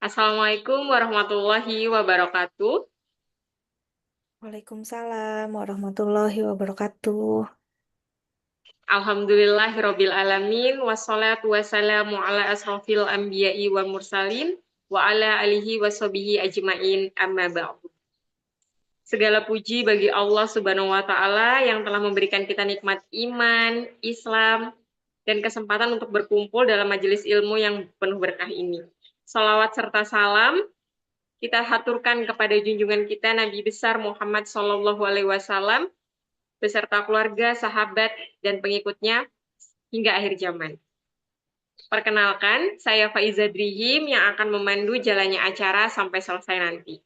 Assalamualaikum warahmatullahi wabarakatuh. Waalaikumsalam warahmatullahi wabarakatuh. Alhamdulillahirabbil alamin wassalatu wassalamu ala asrofil anbiya'i wal mursalin wa ala alihi washabihi ajmain amma ba'du. Segala puji bagi Allah Subhanahu wa taala yang telah memberikan kita nikmat iman, Islam, dan kesempatan untuk berkumpul dalam majelis ilmu yang penuh berkah ini. Salawat serta salam kita haturkan kepada junjungan kita Nabi besar Muhammad Shallallahu alaihi wasallam beserta keluarga, sahabat, dan pengikutnya hingga akhir zaman. Perkenalkan, saya Faiza Drihim yang akan memandu jalannya acara sampai selesai nanti.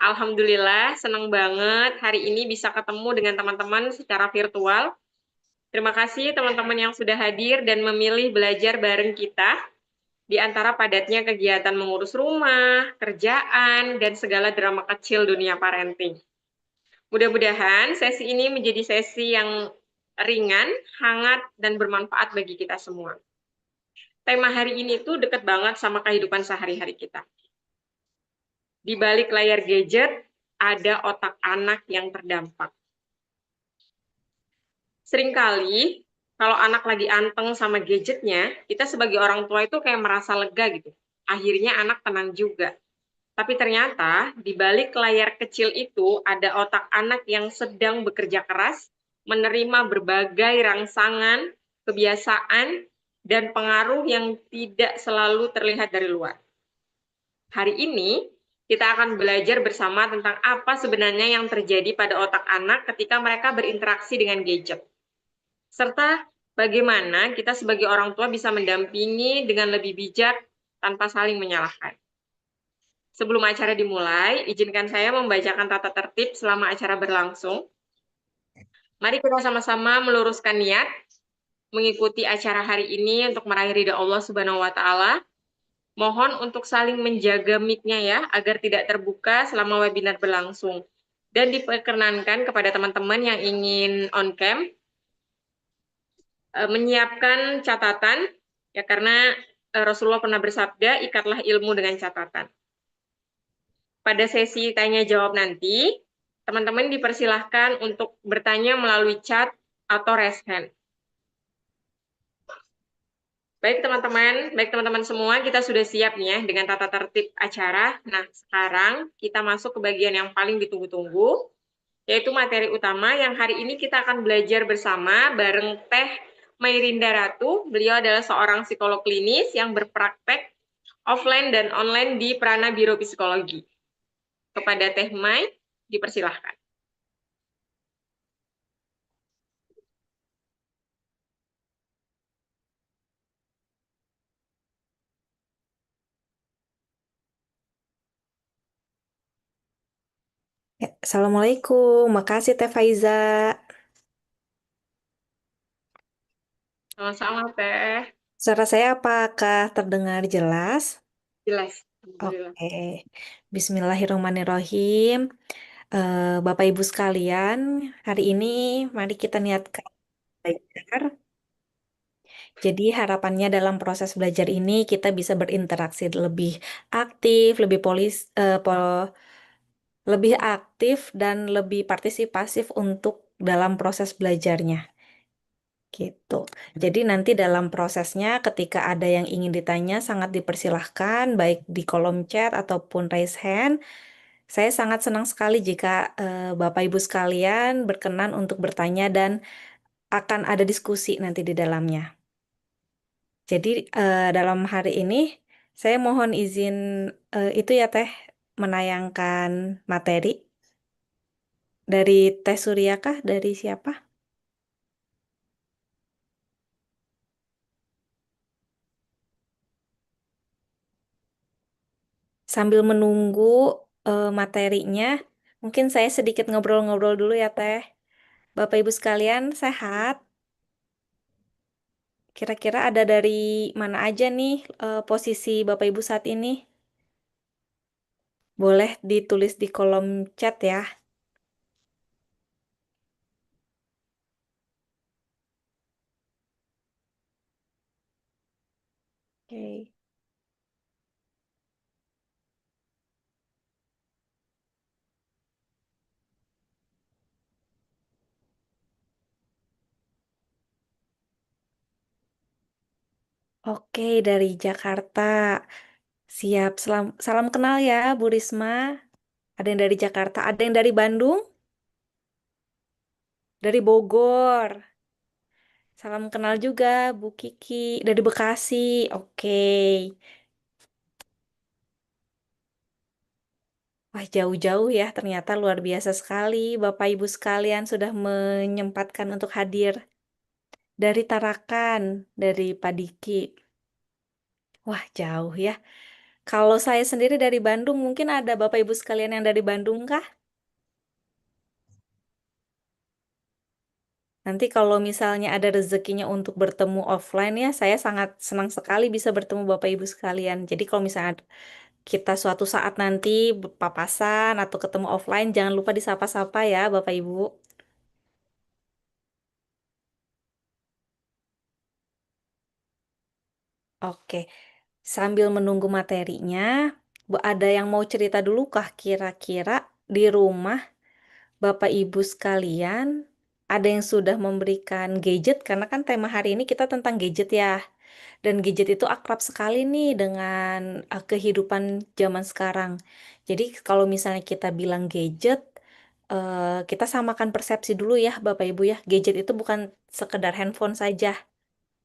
Alhamdulillah, senang banget hari ini bisa ketemu dengan teman-teman secara virtual. Terima kasih teman-teman yang sudah hadir dan memilih belajar bareng kita di antara padatnya kegiatan mengurus rumah, kerjaan, dan segala drama kecil dunia parenting. Mudah-mudahan sesi ini menjadi sesi yang ringan, hangat, dan bermanfaat bagi kita semua. Tema hari ini tuh dekat banget sama kehidupan sehari-hari kita. Di balik layar gadget, ada otak anak yang terdampak. Seringkali, kalau anak lagi anteng sama gadgetnya, kita sebagai orang tua itu kayak merasa lega gitu. Akhirnya anak tenang juga. Tapi ternyata di balik layar kecil itu ada otak anak yang sedang bekerja keras, menerima berbagai rangsangan, kebiasaan, dan pengaruh yang tidak selalu terlihat dari luar. Hari ini kita akan belajar bersama tentang apa sebenarnya yang terjadi pada otak anak ketika mereka berinteraksi dengan gadget. Serta bagaimana kita sebagai orang tua bisa mendampingi dengan lebih bijak tanpa saling menyalahkan. Sebelum acara dimulai, izinkan saya membacakan tata tertib selama acara berlangsung. Mari kita sama-sama meluruskan niat mengikuti acara hari ini untuk meraih ridha Allah Subhanahu wa taala. Mohon untuk saling menjaga mic-nya ya agar tidak terbuka selama webinar berlangsung. Dan diperkenankan kepada teman-teman yang ingin on cam menyiapkan catatan ya karena Rasulullah pernah bersabda, ikatlah ilmu dengan catatan. Pada sesi tanya jawab nanti, teman-teman dipersilahkan untuk bertanya melalui chat atau raise hand. Baik teman-teman semua, kita sudah siap nih ya dengan tata tertib acara. Nah, sekarang kita masuk ke bagian yang paling ditunggu-tunggu, yaitu materi utama yang hari ini kita akan belajar bersama bareng Teh Mayrinda Ratu. Beliau adalah seorang psikolog klinis yang berpraktek offline dan online di Prana Biro Psikologi. Kepada Teh May, dipersilahkan. Ya, Assalamualaikum, makasih Teh Faiza. Sama-sama, Teh. Suara saya apakah terdengar jelas? Jelas. Alhamdulillah. Oke, Bismillahirrahmanirrahim. Bapak Ibu sekalian, hari ini mari kita niatkan belajar. Jadi harapannya dalam proses belajar ini kita bisa berinteraksi lebih aktif, lebih aktif dan lebih partisipatif untuk dalam proses belajarnya. Gitu. Jadi nanti dalam prosesnya ketika ada yang ingin ditanya sangat dipersilahkan baik di kolom chat ataupun raise hand. Saya sangat senang sekali jika Bapak Ibu sekalian berkenan untuk bertanya dan akan ada diskusi nanti di dalamnya. Jadi dalam hari ini saya mohon izin itu ya Teh menayangkan materi dari Teh Surya kah? Dari siapa? Sambil menunggu materinya, mungkin saya sedikit ngobrol-ngobrol dulu ya Teh. Bapak Ibu sekalian sehat? Kira-kira ada dari mana aja nih posisi Bapak Ibu saat ini? Boleh ditulis di kolom chat ya. Oke. Oke, dari Jakarta. Siap, salam kenal ya, Bu Risma. Ada yang dari Jakarta, ada yang dari Bandung, dari Bogor. Salam kenal juga, Bu Kiki, dari Bekasi. Oke. Wah, jauh-jauh ya, ternyata luar biasa sekali. Bapak Ibu sekalian sudah menyempatkan untuk hadir. Dari Tarakan, dari Pak Diki. Wah, jauh ya. Kalau saya sendiri dari Bandung, mungkin ada Bapak Ibu sekalian yang dari Bandung kah? Nanti kalau misalnya ada rezekinya untuk bertemu offline ya, saya sangat senang sekali bisa bertemu Bapak Ibu sekalian. Jadi kalau misalnya kita suatu saat nanti papasan atau ketemu offline, jangan lupa disapa-sapa ya Bapak Ibu. Oke, sambil menunggu materinya, ada yang mau cerita dulu kah kira-kira di rumah Bapak Ibu sekalian ada yang sudah memberikan gadget karena kan tema hari ini kita tentang gadget ya. Dan gadget itu akrab sekali nih dengan kehidupan zaman sekarang. Jadi kalau misalnya kita bilang gadget, kita samakan persepsi dulu ya Bapak Ibu ya. Gadget itu bukan sekedar handphone saja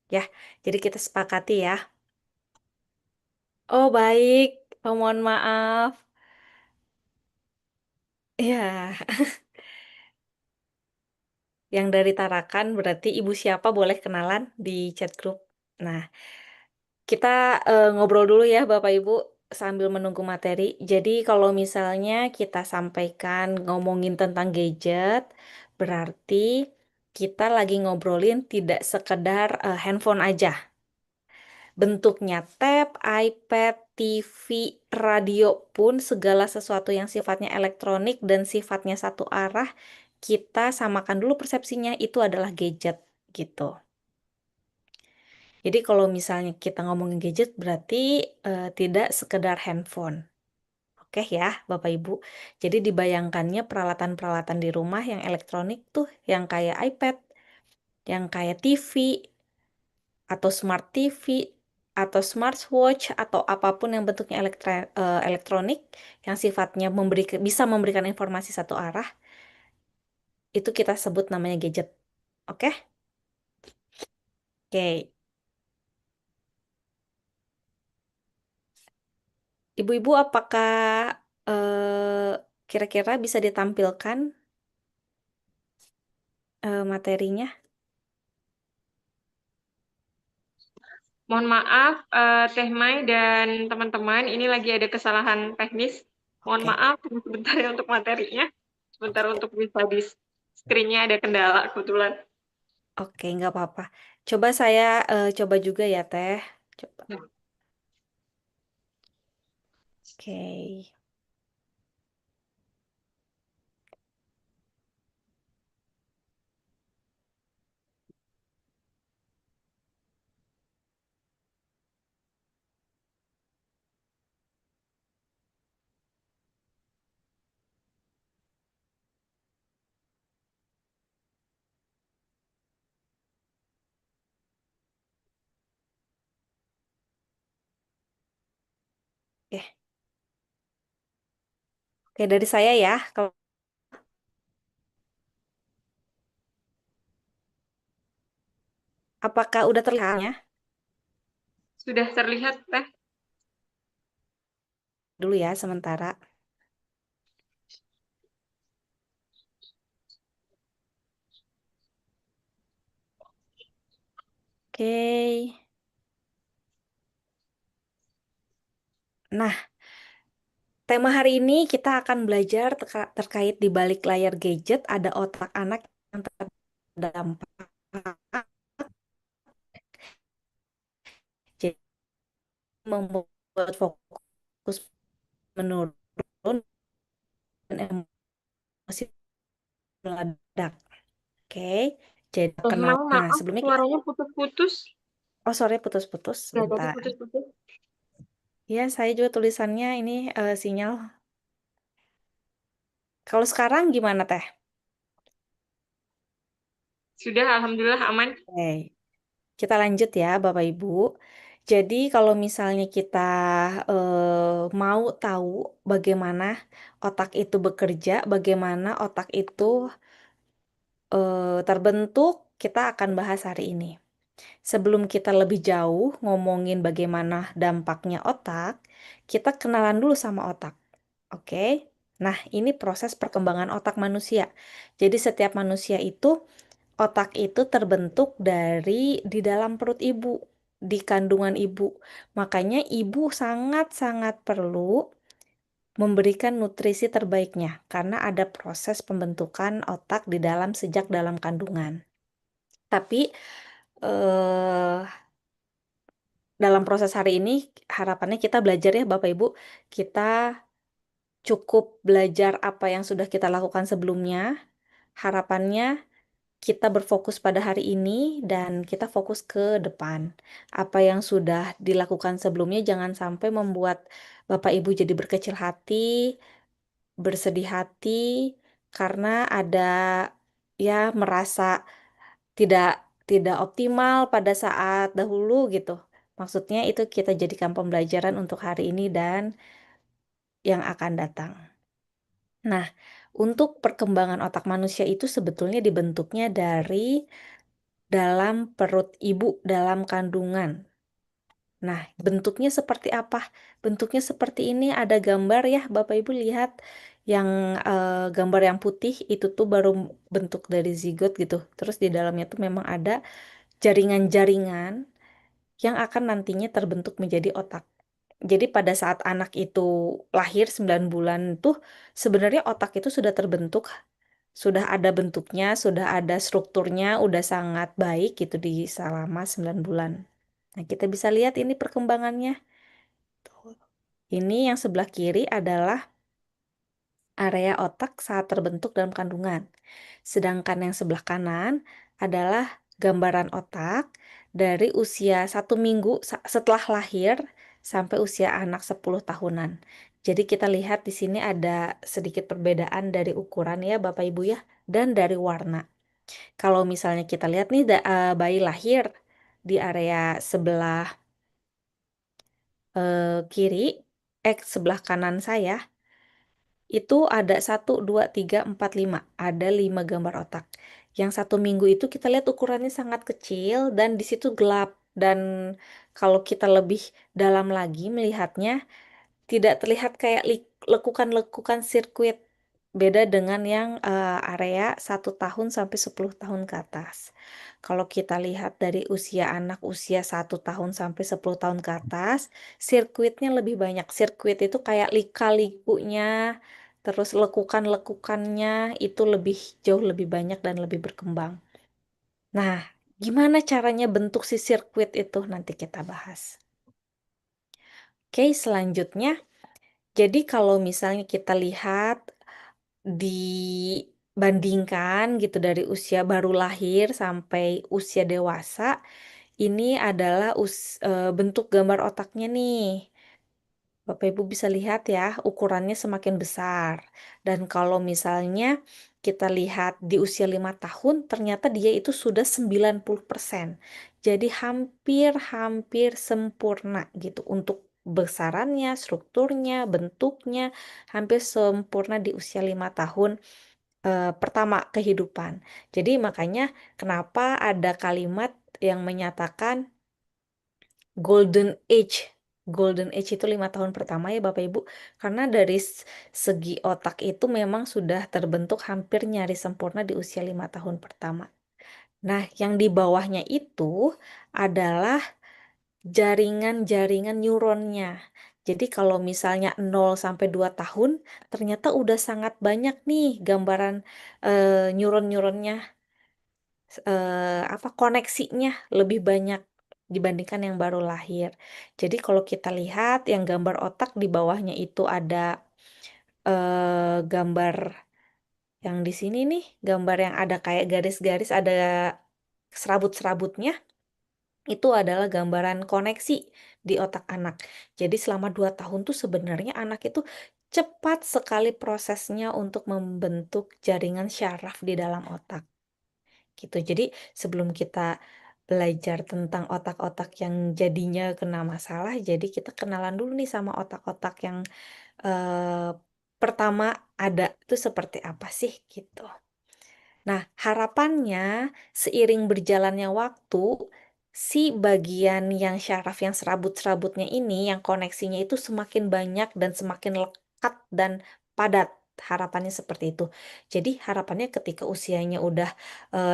ya. Jadi kita sepakati ya. Oh baik, oh, mohon maaf. Ya, yang dari Tarakan berarti ibu siapa boleh kenalan di chat group. Nah, kita ngobrol dulu ya Bapak Ibu sambil menunggu materi. Jadi kalau misalnya kita sampaikan ngomongin tentang gadget, berarti kita lagi ngobrolin tidak sekedar handphone aja. Bentuknya tab, iPad, TV, radio pun segala sesuatu yang sifatnya elektronik dan sifatnya satu arah, kita samakan dulu persepsinya itu adalah gadget gitu. Jadi kalau misalnya kita ngomongin gadget berarti tidak sekedar handphone. Oke ya, Bapak Ibu. Jadi dibayangkannya peralatan-peralatan di rumah yang elektronik tuh yang kayak iPad, yang kayak TV atau smart TV atau smartwatch atau apapun yang bentuknya elektronik yang sifatnya bisa memberikan informasi satu arah, itu kita sebut namanya gadget. Oke? Oke. Ibu-ibu, apakah kira-kira bisa ditampilkan materinya? Mohon maaf, Teh Mai dan teman-teman, ini lagi ada kesalahan teknis. Mohon Oke, maaf, tunggu sebentar ya untuk materinya. Sebentar untuk bisa di screen-nya ada kendala kebetulan. oke, nggak apa-apa. Coba saya coba juga ya, Teh. Coba. Oke, oke, oke dari saya ya. Apakah udah terlihatnya? Sudah terlihat, Teh? Dulu ya, sementara. Oke. Nah, tema hari ini kita akan belajar terkait di balik layar gadget ada otak anak yang terdampak. Jadi membuat fokus menurun dan emosi meledak. Oke, jadi kenal. Mai, Nah, maaf, sebelumnya kita, suaranya putus-putus. oh sorry putus-putus Ya, tadi sebentar. putus-putus. Ya, saya juga tulisannya ini sinyal. Kalau sekarang gimana Teh? Sudah, Alhamdulillah aman. Oke, kita lanjut ya Bapak Ibu. Jadi kalau misalnya kita mau tahu bagaimana otak itu bekerja, bagaimana otak itu terbentuk, kita akan bahas hari ini. Sebelum kita lebih jauh ngomongin bagaimana dampaknya otak, kita kenalan dulu sama otak. Oke? Nah, ini proses perkembangan otak manusia. Jadi setiap manusia itu otak itu terbentuk dari di dalam perut ibu, di kandungan ibu. Makanya ibu sangat-sangat perlu memberikan nutrisi terbaiknya karena ada proses pembentukan otak di dalam sejak dalam kandungan. Tapi eh, dalam proses hari ini harapannya kita belajar ya Bapak Ibu, kita cukup belajar apa yang sudah kita lakukan sebelumnya. Harapannya kita berfokus pada hari ini dan kita fokus ke depan. Apa yang sudah dilakukan sebelumnya jangan sampai membuat Bapak Ibu jadi berkecil hati, bersedih hati karena ada ya merasa tidak tidak optimal pada saat dahulu gitu. Maksudnya itu kita jadikan pembelajaran untuk hari ini dan yang akan datang. Nah, untuk perkembangan otak manusia itu sebetulnya dibentuknya dari dalam perut ibu, dalam kandungan. Nah, bentuknya seperti apa? Bentuknya seperti ini, ada gambar ya, Bapak Ibu lihat yang gambar yang putih itu tuh baru bentuk dari zigot gitu. Terus di dalamnya tuh memang ada jaringan-jaringan yang akan nantinya terbentuk menjadi otak. Jadi pada saat anak itu lahir 9 bulan tuh sebenarnya otak itu sudah terbentuk, sudah ada bentuknya, sudah ada strukturnya, udah sangat baik gitu di selama 9 bulan. Nah, kita bisa lihat ini perkembangannya. Tuh. Ini yang sebelah kiri adalah area otak saat terbentuk dalam kandungan. Sedangkan yang sebelah kanan adalah gambaran otak dari usia 1 minggu setelah lahir sampai usia anak 10 tahunan. Jadi kita lihat di sini ada sedikit perbedaan dari ukuran ya Bapak Ibu ya, dan dari warna. Kalau misalnya kita lihat nih bayi lahir di area sebelah kiri, sebelah kanan saya, itu ada 1, 2, 3, 4, 5. Ada 5 gambar otak. Yang 1 minggu itu kita lihat ukurannya sangat kecil dan di situ gelap. Dan kalau kita lebih dalam lagi melihatnya, tidak terlihat kayak lekukan-lekukan sirkuit. Beda dengan yang area 1 tahun sampai 10 tahun ke atas. Kalau kita lihat dari usia anak usia 1 tahun sampai 10 tahun ke atas, sirkuitnya lebih banyak. Sirkuit itu kayak lika-likunya, terus lekukan-lekukannya itu lebih jauh lebih banyak dan lebih berkembang. Nah, gimana caranya bentuk si sirkuit itu nanti kita bahas. Oke, selanjutnya, jadi kalau misalnya kita lihat dibandingkan gitu dari usia baru lahir sampai usia dewasa, ini adalah bentuk gambar otaknya nih. Bapak Ibu bisa lihat ya, ukurannya semakin besar. Dan kalau misalnya kita lihat di usia 5 tahun, ternyata dia itu sudah 90%. Jadi hampir-hampir sempurna gitu untuk besarannya, strukturnya, bentuknya, hampir sempurna di usia 5 tahun pertama kehidupan. Jadi makanya kenapa ada kalimat yang menyatakan golden age. Golden age itu 5 tahun pertama ya Bapak Ibu. Karena dari segi otak itu memang sudah terbentuk hampir nyaris sempurna di usia 5 tahun pertama. Nah, yang di bawahnya itu adalah jaringan-jaringan neuronnya. Jadi kalau misalnya 0 sampai 2 tahun, ternyata udah sangat banyak nih gambaran neuron-neuronnya, koneksinya lebih banyak dibandingkan yang baru lahir. Jadi kalau kita lihat yang gambar otak di bawahnya itu ada gambar yang di sini nih, gambar yang ada kayak garis-garis, ada serabut-serabutnya, itu adalah gambaran koneksi di otak anak. Jadi selama 2 tahun tuh sebenarnya anak itu cepat sekali prosesnya untuk membentuk jaringan syaraf di dalam otak. Gitu. Jadi sebelum kita belajar tentang otak-otak yang jadinya kena masalah, jadi kita kenalan dulu nih sama otak-otak yang eh, pertama ada itu seperti apa sih gitu. Nah, harapannya seiring berjalannya waktu, si bagian yang syaraf yang serabut-serabutnya ini, yang koneksinya itu semakin banyak dan semakin lekat dan padat. Harapannya seperti itu. Jadi harapannya ketika usianya udah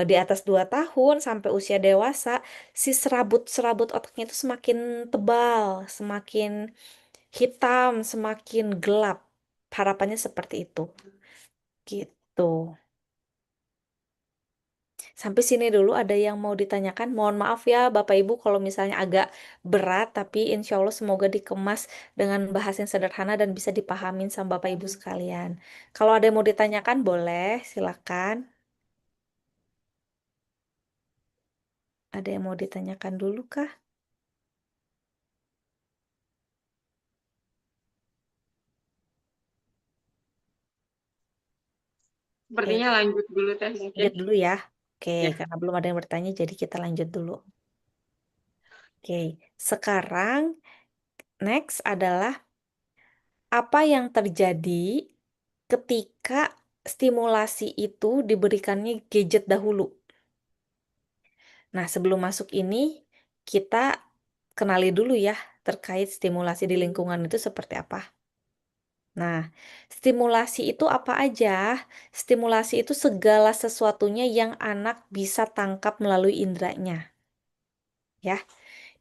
di atas 2 tahun sampai usia dewasa, si serabut-serabut otaknya itu semakin tebal, semakin hitam, semakin gelap. Harapannya seperti itu. Gitu. Sampai sini dulu ada yang mau ditanyakan. Mohon maaf ya Bapak Ibu kalau misalnya agak berat, tapi insya Allah semoga dikemas dengan bahasa yang sederhana dan bisa dipahamin sama Bapak Ibu sekalian. Kalau ada yang mau ditanyakan boleh, silakan. Ada yang mau ditanyakan dulu kah? Sepertinya Oke, lanjut dulu teh mungkin. lanjut dulu ya. Oke, Ya. karena belum ada yang bertanya, jadi kita lanjut dulu. Oke, sekarang next adalah apa yang terjadi ketika stimulasi itu diberikannya gadget dahulu. Nah, sebelum masuk ini, kita kenali dulu ya terkait stimulasi di lingkungan itu seperti apa. Nah, stimulasi itu apa aja? Stimulasi itu segala sesuatunya yang anak bisa tangkap melalui inderanya. Ya,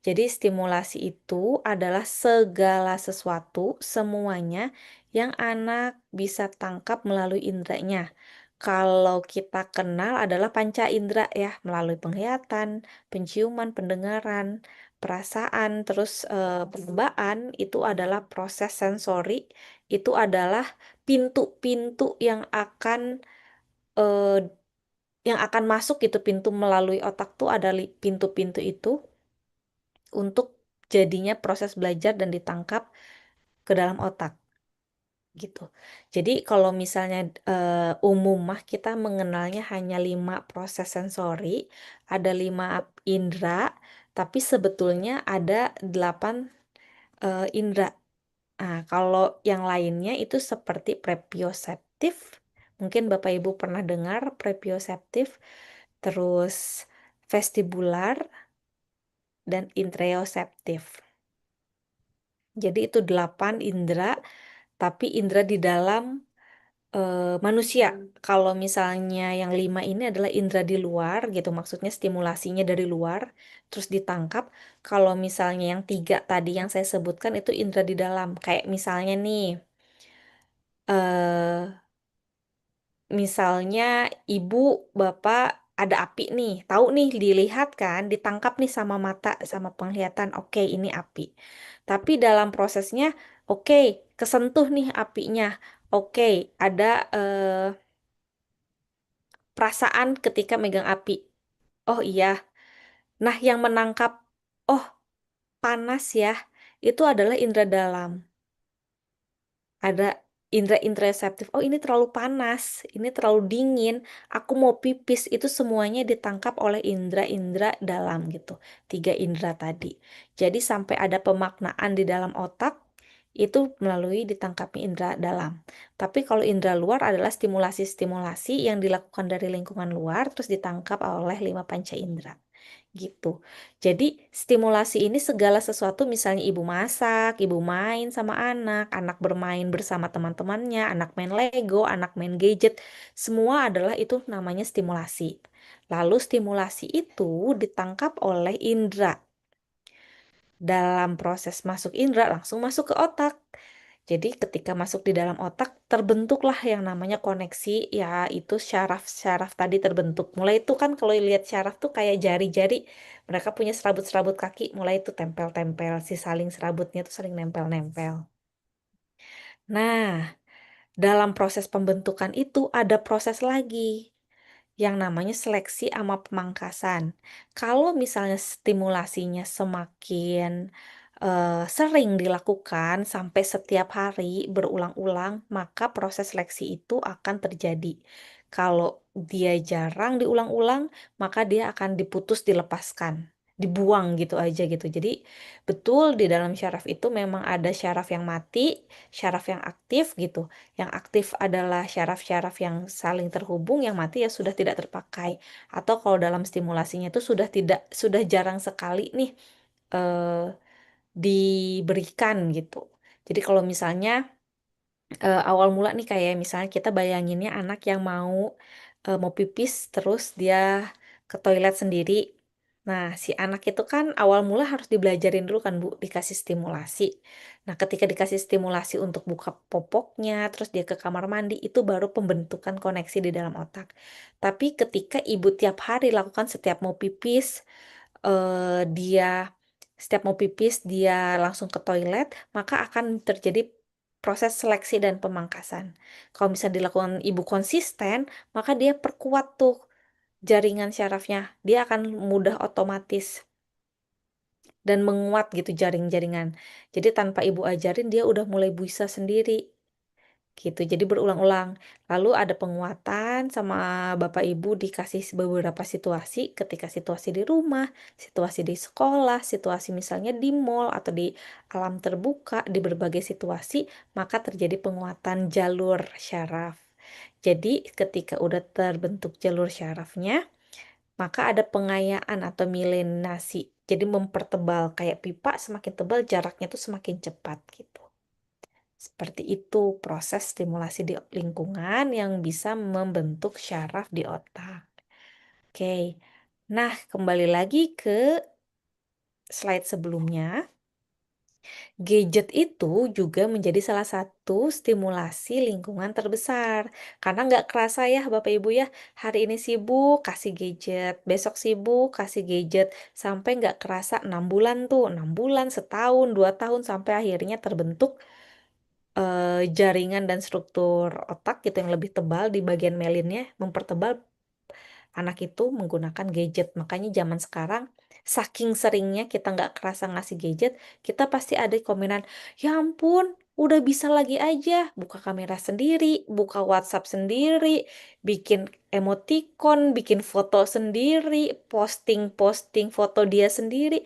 jadi stimulasi itu adalah segala sesuatu, semuanya yang anak bisa tangkap melalui inderanya. Kalau kita kenal adalah panca indera ya, melalui penglihatan, penciuman, pendengaran, perasaan, terus percobaan itu adalah proses sensori, itu adalah pintu-pintu eh, yang akan masuk gitu, pintu melalui otak tuh ada pintu-pintu itu untuk jadinya proses belajar dan ditangkap ke dalam otak gitu. Jadi kalau misalnya umum mah kita mengenalnya hanya 5 proses sensori, ada 5 indera, tapi sebetulnya ada 8 indera. Nah, kalau yang lainnya itu seperti proprioseptif, mungkin Bapak Ibu pernah dengar proprioseptif, terus vestibular dan interoceptif. Jadi itu 8 indera, tapi indera di dalam manusia. Kalau misalnya yang 5 ini adalah indera di luar gitu, maksudnya stimulasinya dari luar, terus ditangkap. Kalau misalnya yang 3 tadi yang saya sebutkan itu indera di dalam. Kayak misalnya nih, eh misalnya ibu, bapak ada api nih, tahu nih dilihat kan, ditangkap nih sama mata, sama penglihatan. Oke, ini api. Tapi dalam prosesnya, oke, kesentuh nih apinya. Oke, ada perasaan ketika megang api. Oh iya. Nah, yang menangkap, oh panas ya, itu adalah indera dalam. Ada indera interoceptif. Oh, ini terlalu panas, ini terlalu dingin. Aku mau pipis. Itu semuanya ditangkap oleh indera-indera dalam gitu. 3 indera tadi. Jadi sampai ada pemaknaan di dalam otak itu melalui ditangkapnya indera dalam. Tapi kalau indera luar adalah stimulasi-stimulasi yang dilakukan dari lingkungan luar terus ditangkap oleh 5 panca indera gitu. Jadi stimulasi ini segala sesuatu misalnya ibu masak, ibu main sama anak bermain bersama teman-temannya, anak main Lego, anak main gadget, semua adalah itu namanya stimulasi. Lalu stimulasi itu ditangkap oleh indera. Dalam proses masuk indera langsung masuk ke otak. Jadi ketika masuk di dalam otak terbentuklah yang namanya koneksi, ya itu syaraf-syaraf tadi terbentuk. Mulai itu kan kalau lihat syaraf tuh kayak jari-jari, mereka punya serabut-serabut kaki, mulai itu tempel-tempel, si saling serabutnya tuh saling nempel-nempel. Nah, dalam proses pembentukan itu ada proses lagi yang namanya seleksi sama pemangkasan. Kalau misalnya stimulasinya semakin sering dilakukan sampai setiap hari berulang-ulang, maka proses seleksi itu akan terjadi. Kalau dia jarang diulang-ulang, maka dia akan diputus, dilepaskan, dibuang gitu aja gitu. Jadi betul di dalam syaraf itu memang ada syaraf yang mati, syaraf yang aktif gitu. Yang aktif adalah syaraf-syaraf yang saling terhubung, yang mati ya sudah tidak terpakai. Atau kalau dalam stimulasinya itu sudah jarang sekali nih eh, diberikan gitu. Jadi kalau misalnya awal mula nih kayak misalnya kita bayanginnya anak yang mau pipis terus dia ke toilet sendiri. Nah, si anak itu kan awal mula harus dibelajarin dulu kan Bu, dikasih stimulasi. Nah, ketika dikasih stimulasi untuk buka popoknya, terus dia ke kamar mandi, itu baru pembentukan koneksi di dalam otak. Tapi ketika ibu tiap hari lakukan setiap mau pipis, dia setiap mau pipis dia langsung ke toilet, maka akan terjadi proses seleksi dan pemangkasan. Kalau misalnya dilakukan ibu konsisten, maka dia perkuat tuh jaringan syarafnya. Dia akan mudah otomatis dan menguat gitu jaring-jaringan. Jadi tanpa ibu ajarin dia udah mulai bisa sendiri gitu. Jadi berulang-ulang. Lalu ada penguatan sama Bapak Ibu dikasih beberapa situasi ketika situasi di rumah, situasi di sekolah, situasi misalnya di mall atau di alam terbuka, di berbagai situasi, maka terjadi penguatan jalur syaraf. Jadi ketika udah terbentuk jalur syarafnya, maka ada pengayaan atau milenasi. Jadi mempertebal kayak pipa semakin tebal jaraknya tuh semakin cepat gitu. Seperti itu proses stimulasi di lingkungan yang bisa membentuk syaraf di otak. Oke. Nah, kembali lagi ke slide sebelumnya. Gadget itu juga menjadi salah satu stimulasi lingkungan terbesar. Karena nggak kerasa ya Bapak Ibu ya, hari ini sibuk kasih gadget, besok sibuk kasih gadget, sampai nggak kerasa 6 bulan tuh, 6 bulan, setahun, 2 tahun, sampai akhirnya terbentuk jaringan dan struktur otak gitu yang lebih tebal di bagian melinnya mempertebal anak itu menggunakan gadget. Makanya zaman sekarang saking seringnya kita nggak kerasa ngasih gadget, kita pasti ada komenan, ya ampun, udah bisa lagi aja buka kamera sendiri, buka WhatsApp sendiri, bikin emoticon, bikin foto sendiri, posting-posting foto dia sendiri.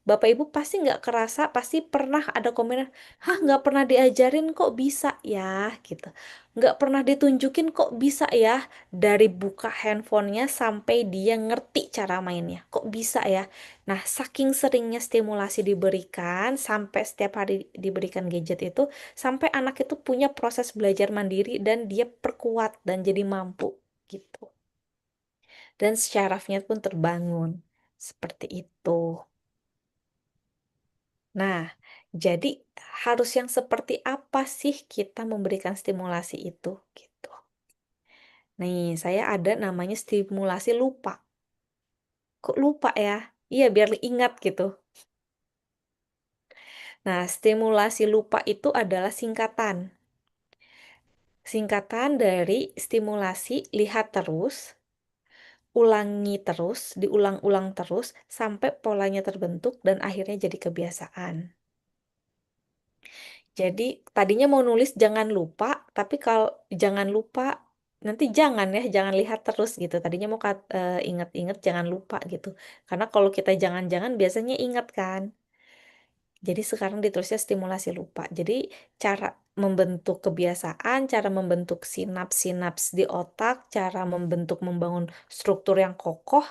Bapak Ibu pasti nggak kerasa, pasti pernah ada komentar, hah nggak pernah diajarin kok bisa ya gitu. Nggak pernah ditunjukin kok bisa ya. Dari buka handphonenya sampai dia ngerti cara mainnya. Kok bisa ya? Nah, saking seringnya stimulasi diberikan, sampai setiap hari diberikan gadget itu, sampai anak itu punya proses belajar mandiri dan dia perkuat dan jadi mampu gitu. Dan syarafnya pun terbangun. Seperti itu. Nah, jadi harus yang seperti apa sih kita memberikan stimulasi itu gitu. Nih, saya ada namanya stimulasi lupa. Kok lupa ya? Iya, biar ingat gitu. Nah, stimulasi lupa itu adalah singkatan. Singkatan dari stimulasi lihat terus, ulangi terus, diulang-ulang terus sampai polanya terbentuk dan akhirnya jadi kebiasaan. Jadi tadinya mau nulis jangan lupa, tapi kalau jangan lupa nanti jangan ya, jangan lihat terus gitu. Tadinya mau inget-inget jangan lupa gitu. Karena kalau kita jangan-jangan biasanya ingat kan. Jadi sekarang ditulisnya stimulasi lupa. Jadi cara membentuk kebiasaan, cara membentuk sinaps-sinaps di otak, cara membangun struktur yang kokoh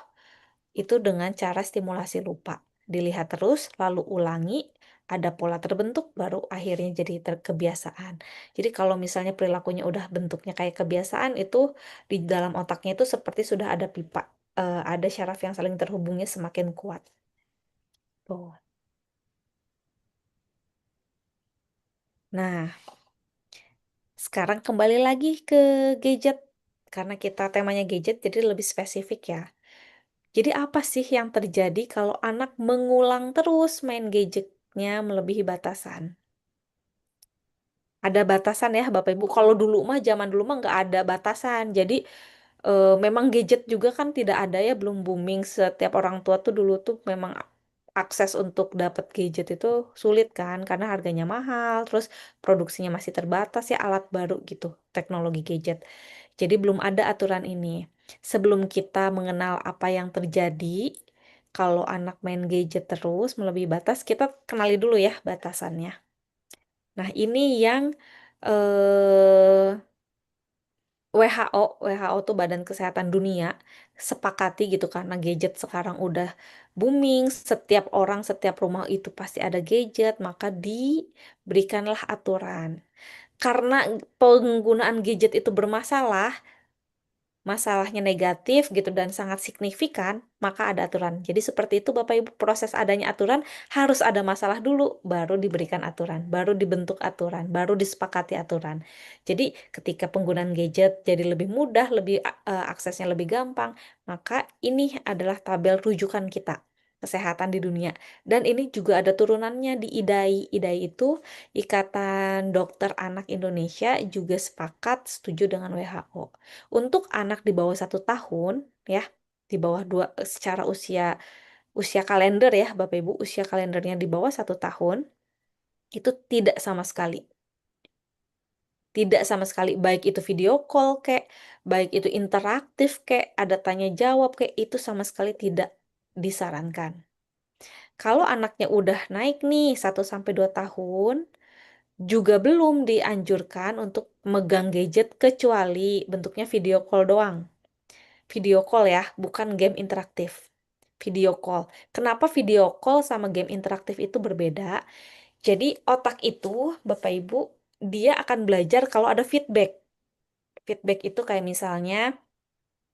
itu dengan cara stimulasi lupa. Dilihat terus, lalu ulangi, ada pola terbentuk, baru akhirnya jadi kebiasaan. Jadi kalau misalnya perilakunya udah bentuknya kayak kebiasaan, itu di dalam otaknya itu seperti sudah ada pipa, ada syaraf yang saling terhubungnya semakin kuat. Tuh. Nah, sekarang kembali lagi ke gadget. Karena kita temanya gadget, jadi lebih spesifik ya. Jadi apa sih yang terjadi kalau anak mengulang terus main gadgetnya melebihi batasan? Ada batasan ya Bapak Ibu. Kalau dulu mah zaman dulu mah nggak ada batasan. Jadi memang gadget juga kan tidak ada ya, belum booming. Setiap orang tua tuh dulu tuh memang akses untuk dapat gadget itu sulit kan karena harganya mahal, terus produksinya masih terbatas ya alat baru gitu, teknologi gadget. Jadi belum ada aturan ini. Sebelum kita mengenal apa yang terjadi, kalau anak main gadget terus melebihi batas, kita kenali dulu ya batasannya. Nah, ini yang eh, WHO tuh Badan Kesehatan Dunia sepakati gitu karena gadget sekarang udah booming, setiap orang, setiap rumah itu pasti ada gadget, maka diberikanlah aturan. Karena penggunaan gadget itu bermasalah, masalahnya negatif gitu dan sangat signifikan, maka ada aturan. Jadi seperti itu Bapak Ibu, proses adanya aturan harus ada masalah dulu, baru diberikan aturan, baru dibentuk aturan, baru disepakati aturan. Jadi ketika penggunaan gadget jadi lebih mudah, lebih aksesnya lebih gampang, maka ini adalah tabel rujukan kita kesehatan di dunia. Dan ini juga ada turunannya di IDAI. IDAI itu Ikatan Dokter Anak Indonesia juga sepakat setuju dengan WHO. Untuk anak di bawah 1 tahun, ya, di bawah dua secara usia usia kalender ya, Bapak Ibu, usia kalendernya di bawah 1 tahun, itu tidak sama sekali. Tidak sama sekali, baik itu video call kek, baik itu interaktif kek, ada tanya jawab kek, itu sama sekali tidak disarankan. Kalau anaknya udah naik nih 1 sampai 2 tahun, juga belum dianjurkan untuk megang gadget kecuali bentuknya video call doang. Video call ya, bukan game interaktif. Video call. Kenapa video call sama game interaktif itu berbeda? Jadi otak itu, Bapak Ibu, dia akan belajar kalau ada feedback. Feedback itu kayak misalnya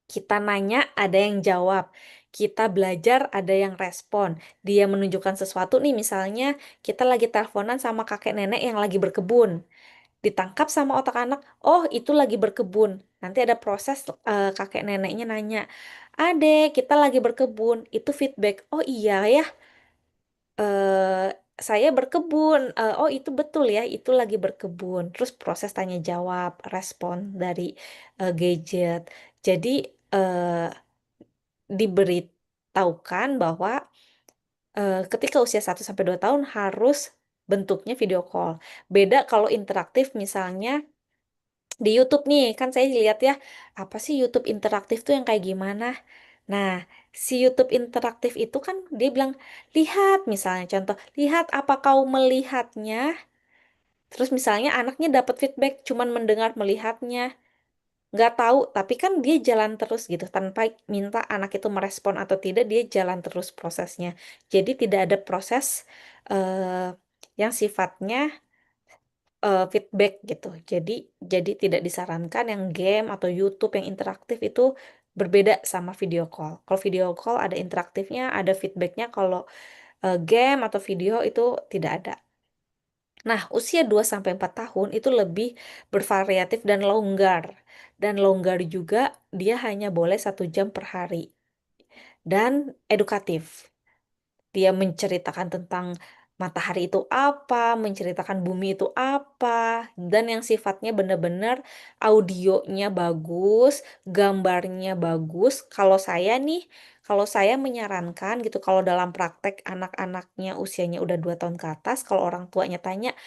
kita nanya, ada yang jawab. Kita belajar, ada yang respon. Dia menunjukkan sesuatu nih, misalnya kita lagi teleponan sama kakek nenek yang lagi berkebun. Ditangkap sama otak anak, oh itu lagi berkebun. Nanti ada proses kakek neneknya nanya, Adek, kita lagi berkebun. Itu feedback. Oh iya ya, eh, saya berkebun. Oh itu betul ya, itu lagi berkebun. Terus proses tanya jawab, respon dari gadget. Jadi eh, diberitahukan bahwa ketika usia 1 sampai 2 tahun harus bentuknya video call. Beda kalau interaktif misalnya di YouTube nih, kan saya lihat ya, apa sih YouTube interaktif tuh yang kayak gimana? Nah, si YouTube interaktif itu kan dia bilang, lihat misalnya contoh, lihat apa kau melihatnya? Terus misalnya anaknya dapat feedback, cuman mendengar melihatnya, nggak tahu, tapi kan dia jalan terus gitu, tanpa minta anak itu merespon atau tidak, dia jalan terus prosesnya. Jadi tidak ada proses eh, yang sifatnya feedback gitu. Jadi tidak disarankan yang game atau YouTube yang interaktif itu berbeda sama video call. Kalau video call ada interaktifnya, ada feedbacknya. Kalau game atau video itu tidak ada. Nah, usia 2 sampai 4 tahun itu lebih bervariatif dan longgar. Dan longgar juga dia hanya boleh 1 jam per hari. Dan edukatif. Dia menceritakan tentang matahari itu apa, menceritakan bumi itu apa, dan yang sifatnya benar-benar audionya bagus, gambarnya bagus. Kalau saya menyarankan gitu, kalau dalam praktek anak-anaknya usianya udah 2 tahun ke atas, kalau orang tuanya tanya,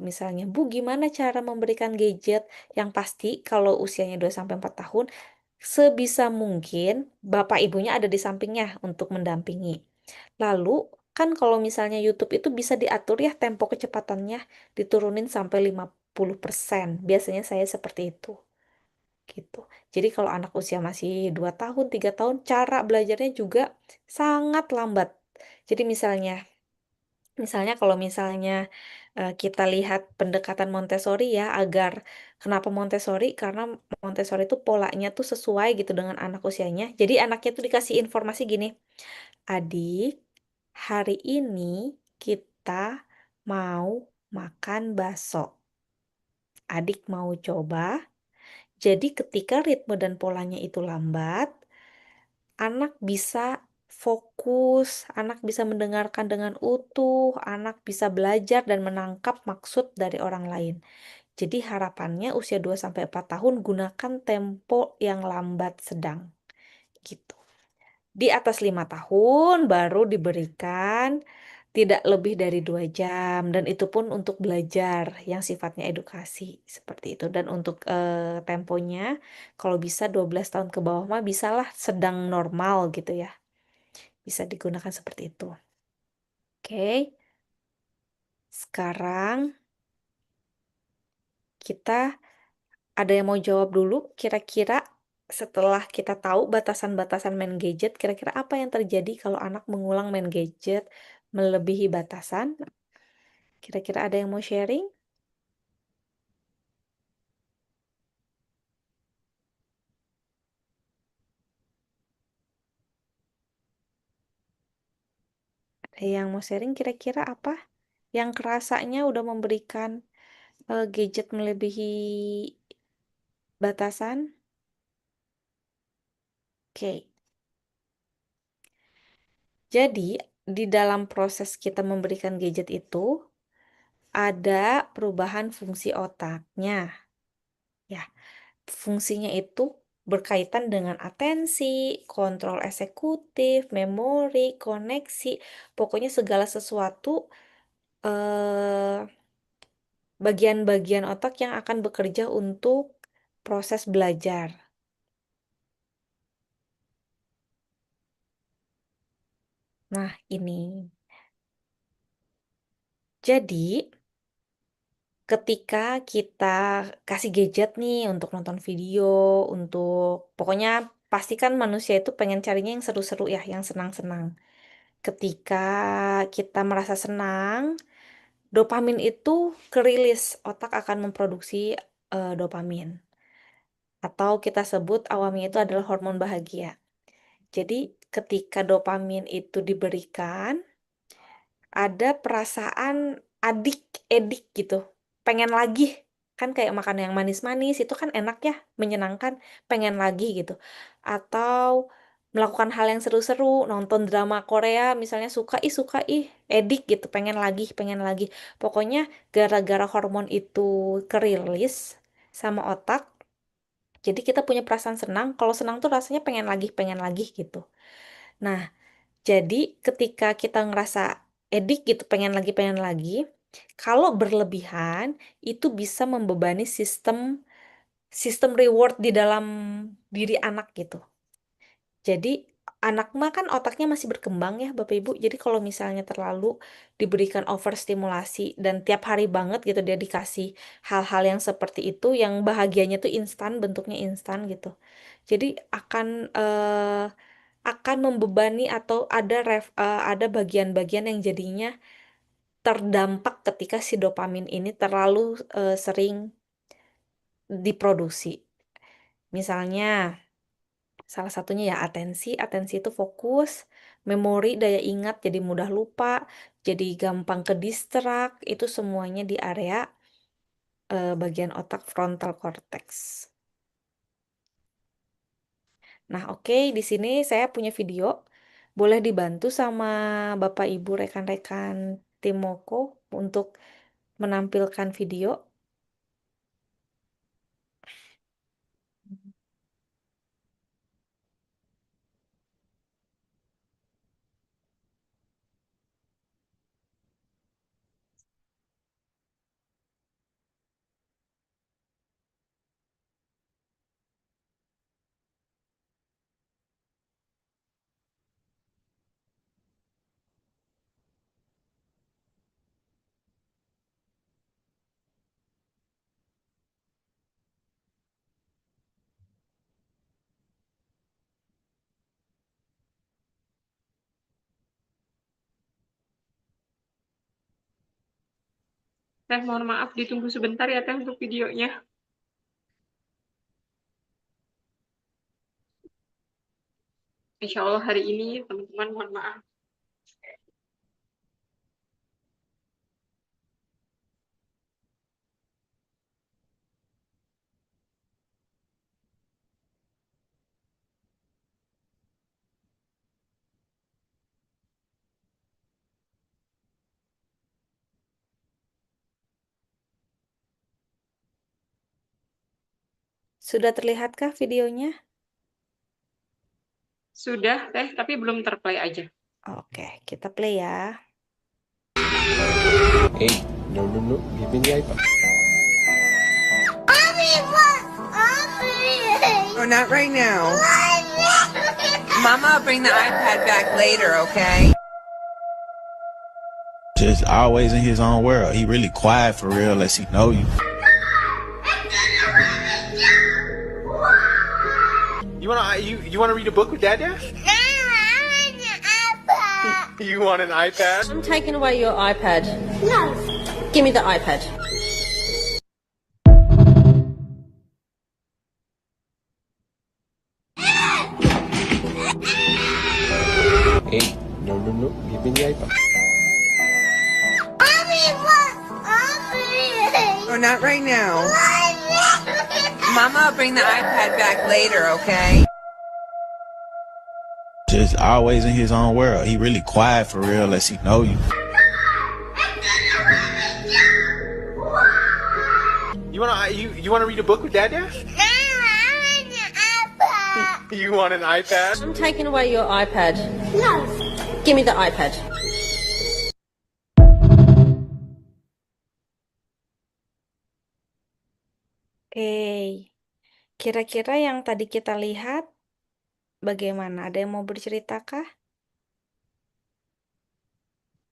misalnya, Bu, gimana cara memberikan gadget? Yang pasti kalau usianya 2 sampai 4 tahun, sebisa mungkin bapak ibunya ada di sampingnya untuk mendampingi. Lalu, kan kalau misalnya YouTube itu bisa diatur ya tempo kecepatannya, diturunin sampai 50%. Biasanya saya seperti itu. Gitu. Jadi kalau anak usia masih 2 tahun, 3 tahun, cara belajarnya juga sangat lambat. Jadi misalnya kalau misalnya kita lihat pendekatan Montessori ya, kenapa Montessori? Karena Montessori itu polanya tuh sesuai gitu dengan anak usianya. Jadi anaknya tuh dikasih informasi gini, Adik, hari ini kita mau makan bakso. Adik mau coba? Jadi ketika ritme dan polanya itu lambat, anak bisa fokus, anak bisa mendengarkan dengan utuh, anak bisa belajar dan menangkap maksud dari orang lain. Jadi harapannya usia 2 sampai 4 tahun gunakan tempo yang lambat sedang gitu. Di atas 5 tahun baru diberikan tidak lebih dari 2 jam, dan itu pun untuk belajar yang sifatnya edukasi seperti itu. Dan untuk temponya, kalau bisa 12 tahun ke bawah mah bisalah sedang normal gitu ya, bisa digunakan seperti itu. Oke, sekarang kita ada yang mau jawab dulu, kira-kira setelah kita tahu batasan-batasan main gadget, kira-kira apa yang terjadi kalau anak mengulang main gadget melebihi batasan? Kira-kira ada yang mau sharing? Ada yang mau sharing kira-kira apa? Yang kerasanya udah memberikan gadget melebihi batasan? Oke. Jadi, di dalam proses kita memberikan gadget itu, ada perubahan fungsi otaknya. Ya, fungsinya itu berkaitan dengan atensi, kontrol eksekutif, memori, koneksi, pokoknya segala sesuatu eh, bagian-bagian otak yang akan bekerja untuk proses belajar. Nah, ini. Jadi, ketika kita kasih gadget nih untuk nonton video, untuk pokoknya pastikan manusia itu pengen carinya yang seru-seru ya, yang senang-senang. Ketika kita merasa senang, dopamin itu kerilis, otak akan memproduksi dopamin. Atau kita sebut awalnya itu adalah hormon bahagia. Jadi ketika dopamin itu diberikan, ada perasaan edik gitu. Pengen lagi. Kan kayak makan yang manis-manis itu kan enak ya, menyenangkan, pengen lagi gitu. Atau melakukan hal yang seru-seru, nonton drama Korea misalnya suka ih, edik gitu, pengen lagi, pengen lagi. Pokoknya gara-gara hormon itu kerilis sama otak, jadi kita punya perasaan senang, kalau senang tuh rasanya pengen lagi gitu. Nah, jadi ketika kita ngerasa edik gitu, pengen lagi, kalau berlebihan itu bisa membebani sistem sistem reward di dalam diri anak gitu. Jadi anak mah kan otaknya masih berkembang ya Bapak Ibu. Jadi kalau misalnya terlalu diberikan overstimulasi dan tiap hari banget gitu dia dikasih hal-hal yang seperti itu yang bahagianya tuh instan, bentuknya instan gitu. Jadi akan membebani atau ada bagian-bagian yang jadinya terdampak ketika si dopamin ini terlalu sering diproduksi. Misalnya, salah satunya ya atensi. Atensi itu fokus, memori, daya ingat jadi mudah lupa, jadi gampang ke distract. Itu semuanya di area bagian otak frontal cortex. Nah, oke, di sini saya punya video. Boleh dibantu sama Bapak Ibu rekan-rekan tim Moko untuk menampilkan video. Teh, mohon maaf ditunggu sebentar ya Teh untuk videonya. Insya Allah hari ini teman-teman mohon maaf. Sudah terlihatkah videonya? Sudah Teh, tapi belum terplay aja. Oke, kita play ya. Hey, no, no, no. Give me the iPad. Oh, not right now. Mama, will bring the iPad back later, okay? Just always in his own world. He really quiet for real, unless he know you. You wanna read a book with Dad? You want an iPad? I'm taking away your iPad. No. Give me the iPad. Hey, no, no, no. Give me the iPad. Oh, not right now. Mama, will bring the iPad back later, okay? Just always in his own world. He really quiet for real, unless he know you. You wanna read a book with Dad? You want an iPad? I'm taking away your iPad. No. Give me the iPad. Oke, kira-kira yang tadi kita lihat bagaimana? Ada yang mau bercerita kah?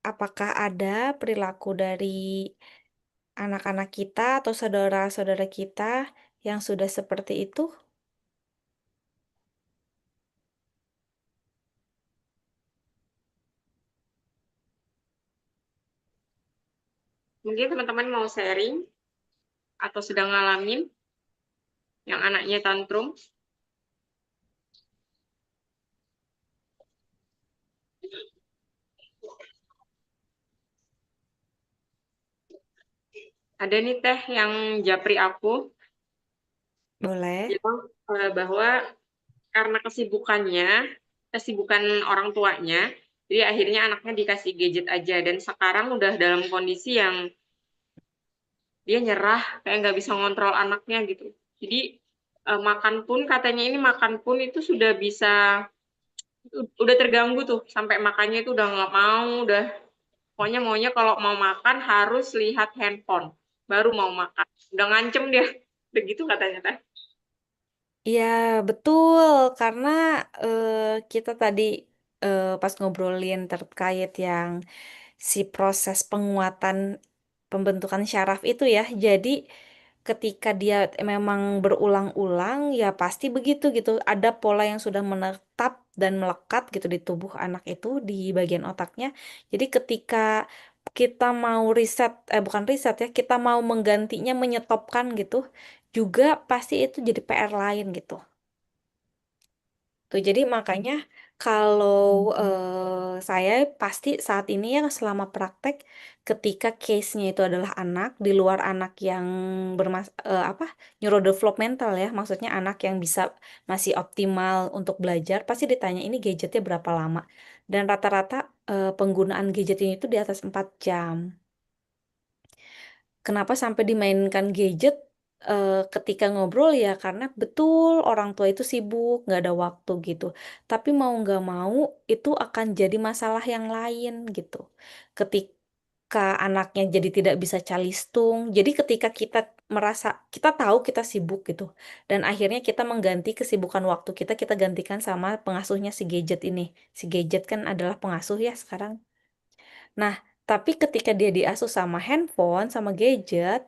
Apakah ada perilaku dari anak-anak kita atau saudara-saudara kita yang sudah seperti itu? Mungkin teman-teman mau sharing atau sedang ngalamin yang anaknya tantrum. Ada nih Teh yang japri aku Boleh. bilang bahwa karena kesibukan orang tuanya, jadi akhirnya anaknya dikasih gadget aja dan sekarang udah dalam kondisi yang dia nyerah, kayak nggak bisa ngontrol anaknya gitu. Jadi makan pun katanya ini makan pun itu sudah bisa udah terganggu tuh sampai makannya itu udah nggak mau, udah pokoknya maunya kalau mau makan harus lihat handphone baru mau makan. Udah ngancem dia, begitu katanya Teh. Iya, betul. Karena kita tadi pas ngobrolin terkait yang si proses penguatan pembentukan syaraf itu ya. Jadi ketika dia memang berulang-ulang, ya pasti begitu gitu. Ada pola yang sudah menetap dan melekat gitu di tubuh anak itu di bagian otaknya. Jadi ketika kita mau riset, bukan riset ya, kita mau menggantinya, menyetopkan gitu, juga pasti itu jadi PR lain gitu. Tuh, jadi makanya kalau saya pasti saat ini ya selama praktek ketika case-nya itu adalah anak di luar anak yang apa neurodevelopmental ya, maksudnya anak yang bisa masih optimal untuk belajar, pasti ditanya ini gadgetnya berapa lama. Dan rata-rata penggunaan gadget ini itu di atas 4 jam. Kenapa sampai dimainkan gadget ketika ngobrol ya karena betul orang tua itu sibuk, nggak ada waktu gitu. Tapi mau nggak mau itu akan jadi masalah yang lain gitu. Ketika anaknya jadi tidak bisa calistung, jadi ketika kita merasa kita tahu kita sibuk gitu, dan akhirnya kita mengganti kesibukan waktu kita, kita gantikan sama pengasuhnya si gadget ini. Si gadget kan adalah pengasuh ya sekarang. Nah, tapi ketika dia diasuh sama handphone, sama gadget,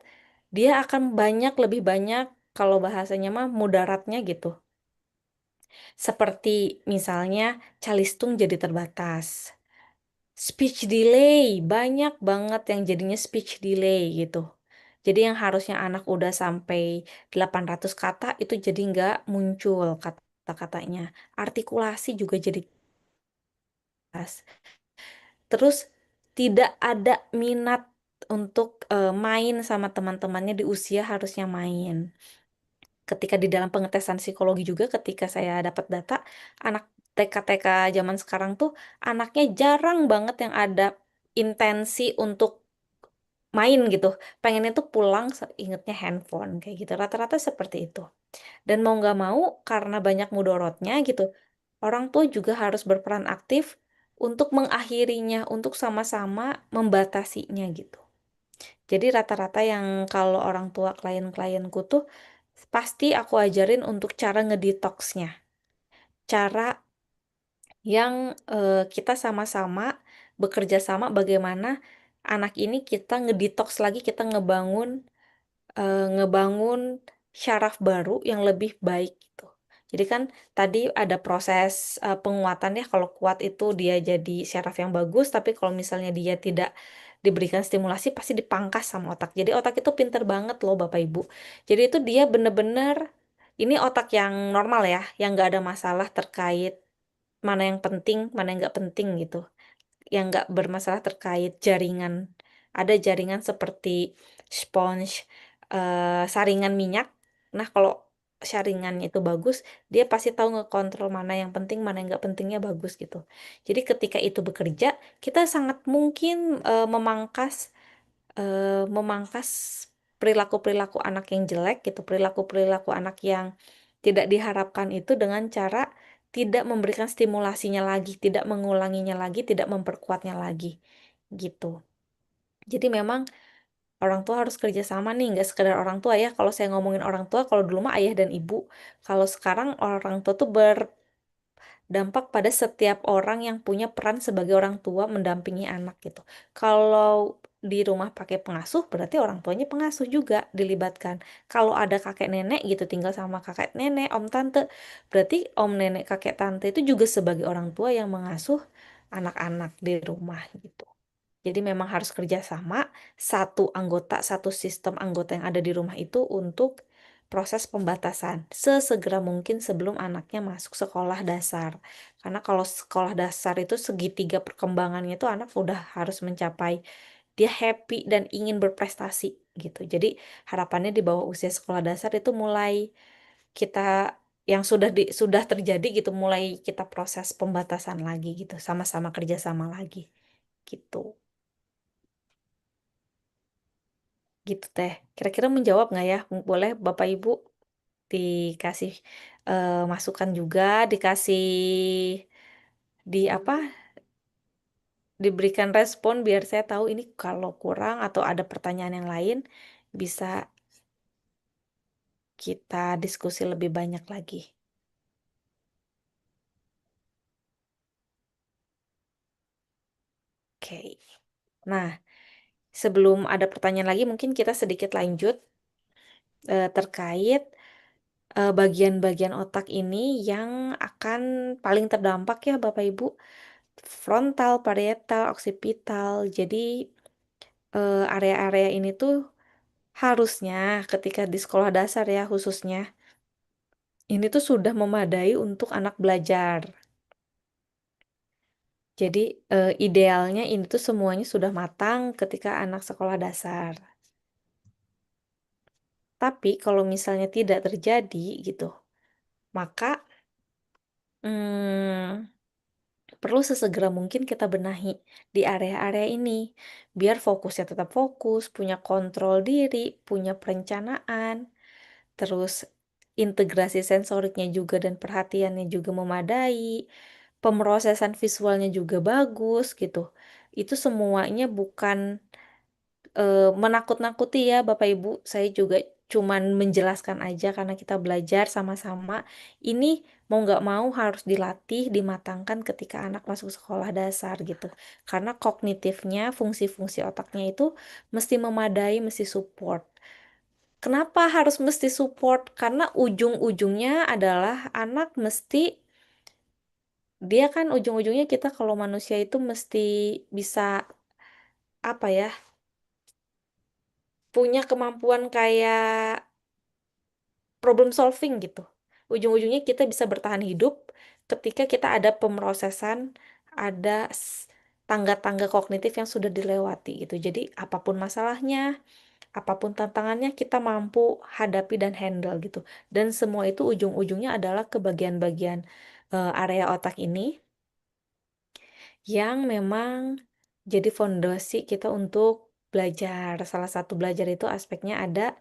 dia akan lebih banyak, kalau bahasanya mah mudaratnya gitu. Seperti misalnya calistung jadi terbatas. Speech delay, banyak banget yang jadinya speech delay gitu. Jadi yang harusnya anak udah sampai 800 kata itu jadi nggak muncul kata-katanya. Artikulasi juga jadi terbatas. Terus tidak ada minat untuk main sama teman-temannya di usia harusnya main. Ketika di dalam pengetesan psikologi juga ketika saya dapat data, anak TK-TK zaman sekarang tuh anaknya jarang banget yang ada intensi untuk main gitu. Pengennya tuh pulang ingetnya handphone kayak gitu. Rata-rata seperti itu. Dan mau nggak mau karena banyak mudorotnya gitu, orang tua juga harus berperan aktif untuk mengakhirinya, untuk sama-sama membatasinya gitu. Jadi rata-rata yang kalau orang tua klien-klienku tuh pasti aku ajarin untuk cara ngedetoxnya. Cara yang kita sama-sama bekerja sama bagaimana anak ini kita ngedetox lagi, kita ngebangun syaraf baru yang lebih baik gitu. Jadi kan tadi ada proses penguatan ya, kalau kuat itu dia jadi syaraf yang bagus, tapi kalau misalnya dia tidak diberikan stimulasi pasti dipangkas sama otak. Jadi otak itu pinter banget loh Bapak Ibu. Jadi itu dia bener-bener ini otak yang normal ya, yang nggak ada masalah terkait mana yang penting, mana yang nggak penting gitu. Yang nggak bermasalah terkait jaringan. Ada jaringan seperti sponge, saringan minyak. Nah, kalau saringannya itu bagus, dia pasti tahu ngekontrol mana yang penting, mana yang nggak pentingnya bagus gitu. Jadi ketika itu bekerja, kita sangat mungkin memangkas perilaku-perilaku anak yang jelek gitu, perilaku-perilaku anak yang tidak diharapkan itu dengan cara tidak memberikan stimulasinya lagi, tidak mengulanginya lagi, tidak memperkuatnya lagi, gitu. Jadi memang orang tua harus kerja sama nih, nggak sekedar orang tua ya. Kalau saya ngomongin orang tua, kalau dulu mah ayah dan ibu. Kalau sekarang orang tua tuh dampak pada setiap orang yang punya peran sebagai orang tua mendampingi anak gitu. Kalau di rumah pakai pengasuh, berarti orang tuanya pengasuh juga dilibatkan. Kalau ada kakek nenek gitu, tinggal sama kakek nenek, om tante, berarti om nenek kakek tante itu juga sebagai orang tua yang mengasuh anak-anak di rumah gitu. Jadi memang harus kerjasama satu anggota, satu sistem anggota yang ada di rumah itu untuk proses pembatasan sesegera mungkin sebelum anaknya masuk sekolah dasar. Karena kalau sekolah dasar itu segitiga perkembangannya itu anak udah harus mencapai dia happy dan ingin berprestasi gitu. Jadi harapannya di bawah usia sekolah dasar itu mulai kita yang sudah terjadi gitu, mulai kita proses pembatasan lagi gitu, sama-sama kerjasama lagi gitu. Gitu teh. Kira-kira menjawab nggak ya? Boleh Bapak Ibu dikasih masukan juga, dikasih di apa? Diberikan respon biar saya tahu ini kalau kurang atau ada pertanyaan yang lain bisa kita diskusi lebih banyak lagi. Oke. Nah, sebelum ada pertanyaan lagi mungkin kita sedikit lanjut terkait bagian-bagian otak ini yang akan paling terdampak ya Bapak Ibu. Frontal, parietal, oksipital. Jadi area-area ini tuh harusnya ketika di sekolah dasar ya khususnya, ini tuh sudah memadai untuk anak belajar. Jadi idealnya ini tuh semuanya sudah matang ketika anak sekolah dasar. Tapi kalau misalnya tidak terjadi gitu, maka hmm, perlu sesegera mungkin kita benahi di area-area ini, biar fokusnya tetap fokus, punya kontrol diri, punya perencanaan, terus integrasi sensoriknya juga dan perhatiannya juga memadai, pemrosesan visualnya juga bagus gitu. Itu semuanya bukan menakut-nakuti ya Bapak Ibu, saya juga cuman menjelaskan aja karena kita belajar sama-sama. Ini mau nggak mau harus dilatih, dimatangkan ketika anak masuk sekolah dasar gitu. Karena kognitifnya, fungsi-fungsi otaknya itu mesti memadai, mesti support. Kenapa harus mesti support? Karena ujung-ujungnya adalah anak mesti, dia kan ujung-ujungnya kita kalau manusia itu mesti bisa apa ya, punya kemampuan kayak problem solving gitu. Ujung-ujungnya kita bisa bertahan hidup ketika kita ada pemrosesan, ada tangga-tangga kognitif yang sudah dilewati gitu. Jadi apapun masalahnya, apapun tantangannya kita mampu hadapi dan handle gitu. Dan semua itu ujung-ujungnya adalah ke bagian-bagian area otak ini yang memang jadi fondasi kita untuk belajar. Salah satu belajar itu aspeknya ada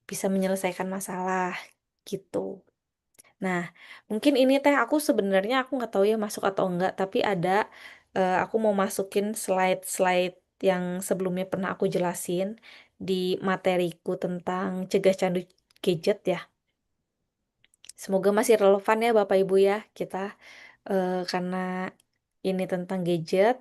bisa menyelesaikan masalah gitu. Nah, mungkin ini teh aku sebenarnya aku nggak tahu ya masuk atau enggak, tapi ada aku mau masukin slide-slide yang sebelumnya pernah aku jelasin di materiku tentang cegah candu gadget ya. Semoga masih relevan ya Bapak Ibu ya kita, karena ini tentang gadget.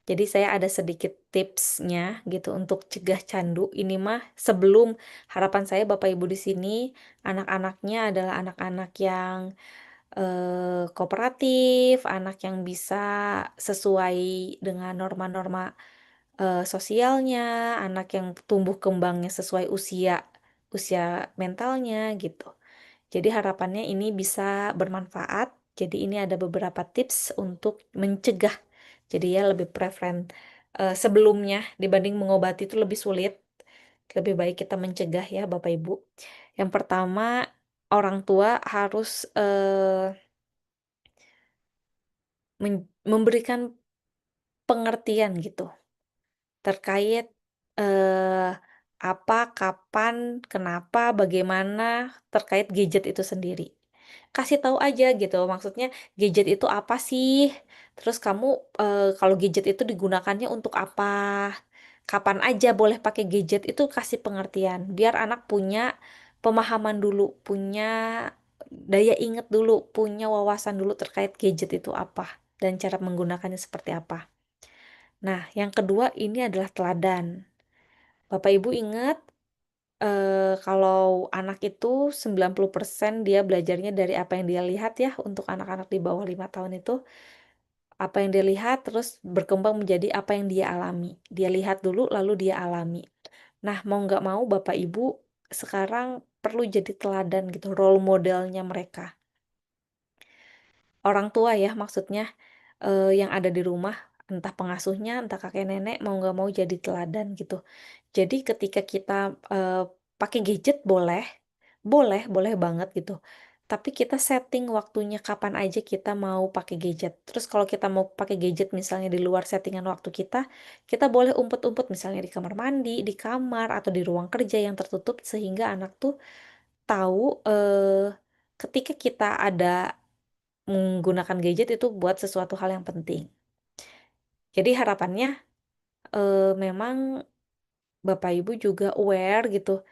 Jadi saya ada sedikit tipsnya gitu untuk cegah candu. Ini mah sebelum, harapan saya Bapak Ibu di sini anak-anaknya adalah anak-anak yang kooperatif, anak yang bisa sesuai dengan norma-norma sosialnya, anak yang tumbuh kembangnya sesuai usia usia mentalnya gitu. Jadi harapannya ini bisa bermanfaat. Jadi ini ada beberapa tips untuk mencegah. Jadi ya lebih sebelumnya dibanding mengobati itu lebih sulit. Lebih baik kita mencegah ya Bapak Ibu. Yang pertama, orang tua harus memberikan pengertian gitu terkait eh, apa, kapan, kenapa, bagaimana terkait gadget itu sendiri. Kasih tahu aja gitu, maksudnya gadget itu apa sih? Terus kamu kalau gadget itu digunakannya untuk apa? Kapan aja boleh pakai gadget itu kasih pengertian, biar anak punya pemahaman dulu, punya daya ingat dulu, punya wawasan dulu terkait gadget itu apa dan cara menggunakannya seperti apa. Nah, yang kedua ini adalah teladan. Bapak Ibu ingat kalau anak itu 90% dia belajarnya dari apa yang dia lihat ya, untuk anak-anak di bawah 5 tahun itu, apa yang dia lihat terus berkembang menjadi apa yang dia alami. Dia lihat dulu lalu dia alami. Nah, mau nggak mau Bapak Ibu sekarang perlu jadi teladan gitu, role modelnya mereka. Orang tua ya maksudnya, yang ada di rumah, entah pengasuhnya, entah kakek nenek, mau nggak mau jadi teladan gitu. Jadi ketika kita, pakai gadget boleh, boleh banget gitu. Tapi kita setting waktunya kapan aja kita mau pakai gadget. Terus kalau kita mau pakai gadget misalnya di luar settingan waktu kita boleh umpet-umpet misalnya di kamar mandi, di kamar, atau di ruang kerja yang tertutup sehingga anak tuh tahu, ketika kita ada menggunakan gadget itu buat sesuatu hal yang penting. Jadi harapannya, memang Bapak Ibu juga aware gitu.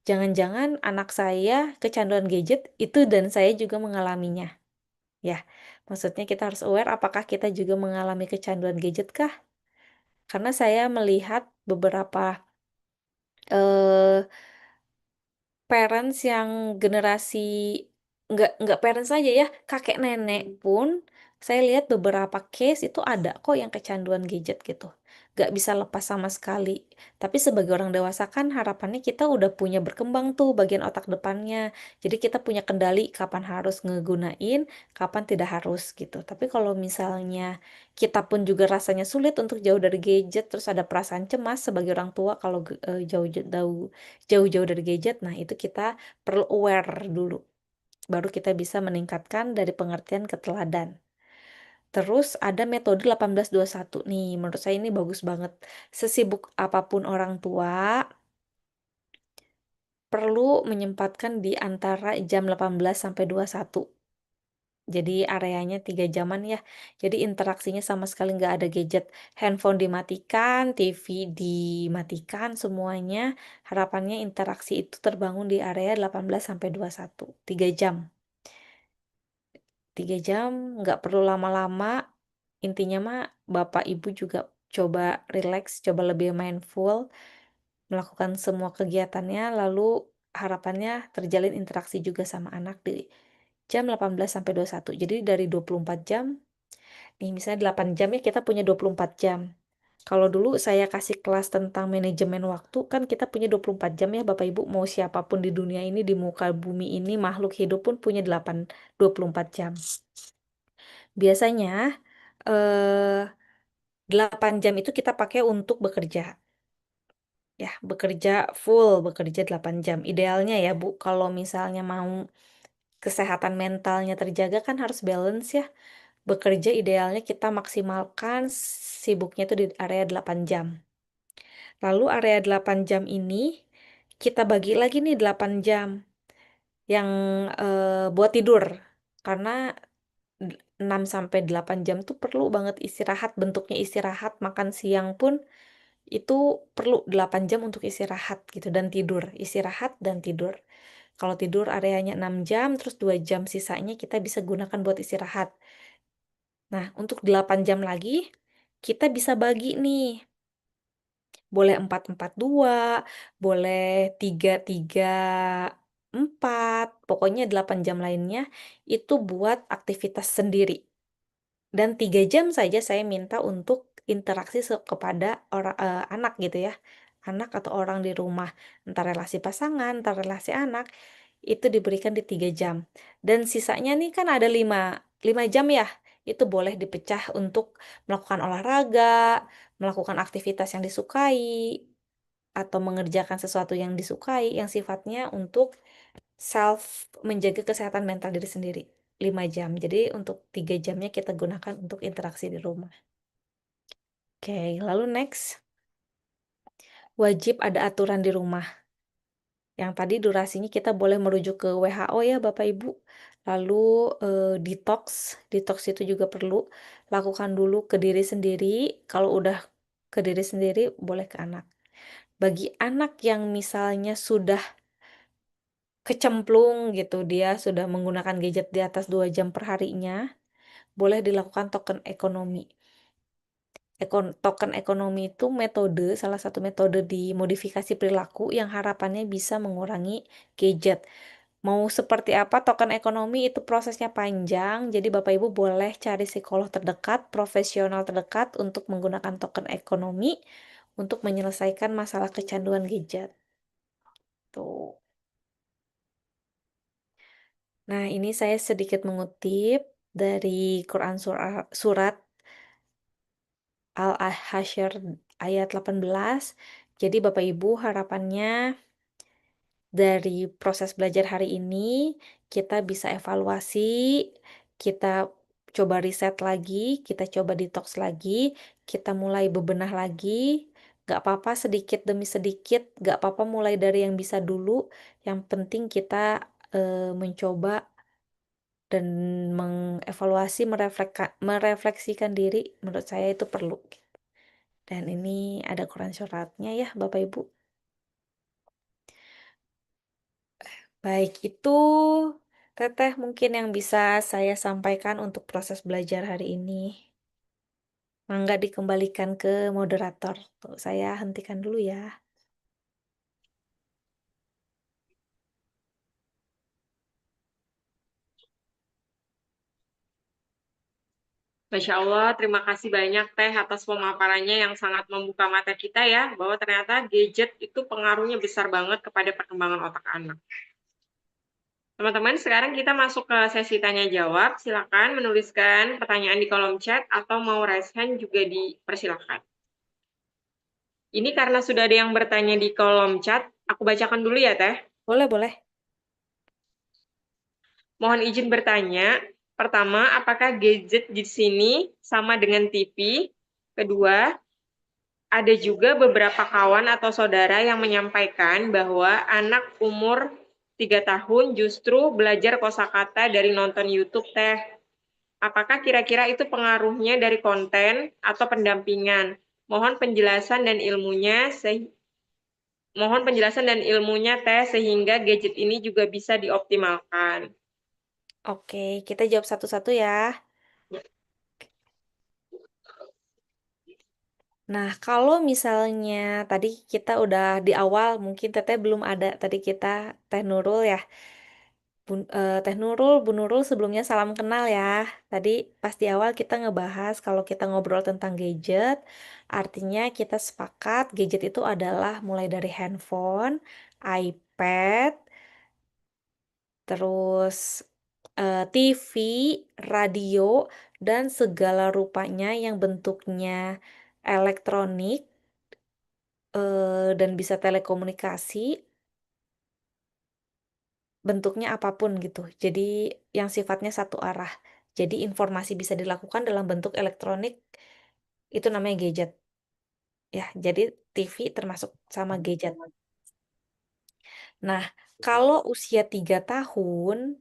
Jangan-jangan anak saya kecanduan gadget itu dan saya juga mengalaminya. Ya, maksudnya kita harus aware apakah kita juga mengalami kecanduan gadget kah? Karena saya melihat beberapa eh, parents yang generasi nggak parents saja ya, kakek nenek pun saya lihat beberapa case itu ada kok yang kecanduan gadget gitu. Nggak bisa lepas sama sekali. Tapi sebagai orang dewasa kan harapannya kita udah punya berkembang tuh bagian otak depannya. Jadi kita punya kendali kapan harus ngegunain, kapan tidak harus gitu. Tapi kalau misalnya kita pun juga rasanya sulit untuk jauh dari gadget, terus ada perasaan cemas sebagai orang tua kalau jauh-jauh dari gadget, nah itu kita perlu aware dulu. Baru kita bisa meningkatkan dari pengertian ke teladan. Terus ada metode 1821 nih, menurut saya ini bagus banget. Sesibuk apapun orang tua, perlu menyempatkan di antara jam 18 sampai 21. Jadi areanya 3 jaman ya. Jadi interaksinya sama sekali nggak ada gadget. Handphone dimatikan, TV dimatikan semuanya. Harapannya interaksi itu terbangun di area 18 sampai 21. 3 jam. 3 jam nggak perlu lama-lama. Intinya mah Bapak Ibu juga coba relax, coba lebih mindful, melakukan semua kegiatannya, lalu harapannya terjalin interaksi juga sama anak di jam 18 sampai 21. Jadi dari 24 jam, nih misalnya 8 jam ya kita punya 24 jam. Kalau dulu saya kasih kelas tentang manajemen waktu, kan kita punya 24 jam ya Bapak Ibu, mau siapapun di dunia ini, di muka bumi ini, makhluk hidup pun punya 24 jam. Biasanya, eh 8 jam itu kita pakai untuk bekerja. Ya, bekerja full, bekerja 8 jam. Idealnya ya Bu, kalau misalnya mau kesehatan mentalnya terjaga kan harus balance ya. Bekerja idealnya kita maksimalkan sibuknya itu di area 8 jam. Lalu area 8 jam ini kita bagi lagi nih 8 jam yang buat tidur. Karena 6-8 jam tuh perlu banget istirahat, bentuknya istirahat, makan siang pun itu perlu 8 jam untuk istirahat gitu dan tidur, istirahat dan tidur. Kalau tidur areanya 6 jam, terus 2 jam sisanya kita bisa gunakan buat istirahat. Nah, untuk 8 jam lagi, kita bisa bagi nih. Boleh 4-4-2, boleh 3-3-4, pokoknya 8 jam lainnya itu buat aktivitas sendiri. Dan 3 jam saja saya minta untuk interaksi kepada anak gitu ya. Anak atau orang di rumah, entah relasi pasangan, entah relasi anak, itu diberikan di 3 jam. Dan sisanya nih kan ada 5 jam ya, itu boleh dipecah untuk melakukan olahraga, melakukan aktivitas yang disukai, atau mengerjakan sesuatu yang disukai, yang sifatnya untuk menjaga kesehatan mental diri sendiri. 5 jam. Jadi untuk 3 jamnya kita gunakan untuk interaksi di rumah. Oke, lalu next. Wajib ada aturan di rumah. Yang tadi durasinya kita boleh merujuk ke WHO ya Bapak Ibu. Lalu detox, detox itu juga perlu. Lakukan dulu ke diri sendiri. Kalau udah ke diri sendiri, boleh ke anak. Bagi anak yang misalnya sudah kecemplung gitu, dia sudah menggunakan gadget di atas 2 jam per harinya, boleh dilakukan token ekonomi. Token ekonomi itu salah satu metode di modifikasi perilaku yang harapannya bisa mengurangi gadget. Mau seperti apa token ekonomi itu prosesnya panjang, jadi Bapak Ibu boleh cari psikolog terdekat, profesional terdekat untuk menggunakan token ekonomi untuk menyelesaikan masalah kecanduan gadget. Tuh. Nah, ini saya sedikit mengutip dari Quran surat Al-Hasyr ayat 18. Jadi Bapak Ibu harapannya dari proses belajar hari ini kita bisa evaluasi, kita coba riset lagi, kita coba detox lagi, kita mulai bebenah lagi. Gak apa-apa sedikit demi sedikit, gak apa-apa mulai dari yang bisa dulu. Yang penting kita mencoba dan mengevaluasi, merefleksikan diri, menurut saya itu perlu. Dan ini ada Quran suratnya ya Bapak Ibu. Baik, itu Teteh mungkin yang bisa saya sampaikan untuk proses belajar hari ini. Mangga dikembalikan ke moderator. Tuh, saya hentikan dulu ya. Masya Allah, terima kasih banyak Teh atas pemaparannya yang sangat membuka mata kita ya, bahwa ternyata gadget itu pengaruhnya besar banget kepada perkembangan otak anak. Teman-teman, sekarang kita masuk ke sesi tanya jawab. Silakan menuliskan pertanyaan di kolom chat atau mau raise hand juga dipersilakan. Ini karena sudah ada yang bertanya di kolom chat, aku bacakan dulu ya Teh. Boleh, boleh. Mohon izin bertanya. Pertama, apakah gadget di sini sama dengan TV? Kedua, ada juga beberapa kawan atau saudara yang menyampaikan bahwa anak umur 3 tahun justru belajar kosakata dari nonton YouTube Teh. Apakah kira-kira itu pengaruhnya dari konten atau pendampingan? Mohon penjelasan dan ilmunya Teh sehingga gadget ini juga bisa dioptimalkan. Oke, kita jawab satu-satu ya. Nah, kalau misalnya tadi kita udah di awal, mungkin Teteh belum ada, tadi kita Teh Nurul ya. Teh Nurul, Bu Nurul sebelumnya salam kenal ya. Tadi pas di awal kita ngebahas kalau kita ngobrol tentang gadget, artinya kita sepakat gadget itu adalah mulai dari handphone, iPad, terus TV, radio, dan segala rupanya yang bentuknya elektronik dan bisa telekomunikasi, bentuknya apapun gitu. Jadi yang sifatnya satu arah. Jadi informasi bisa dilakukan dalam bentuk elektronik, itu namanya gadget. Ya, jadi TV termasuk sama gadget. Nah, kalau usia 3 tahun,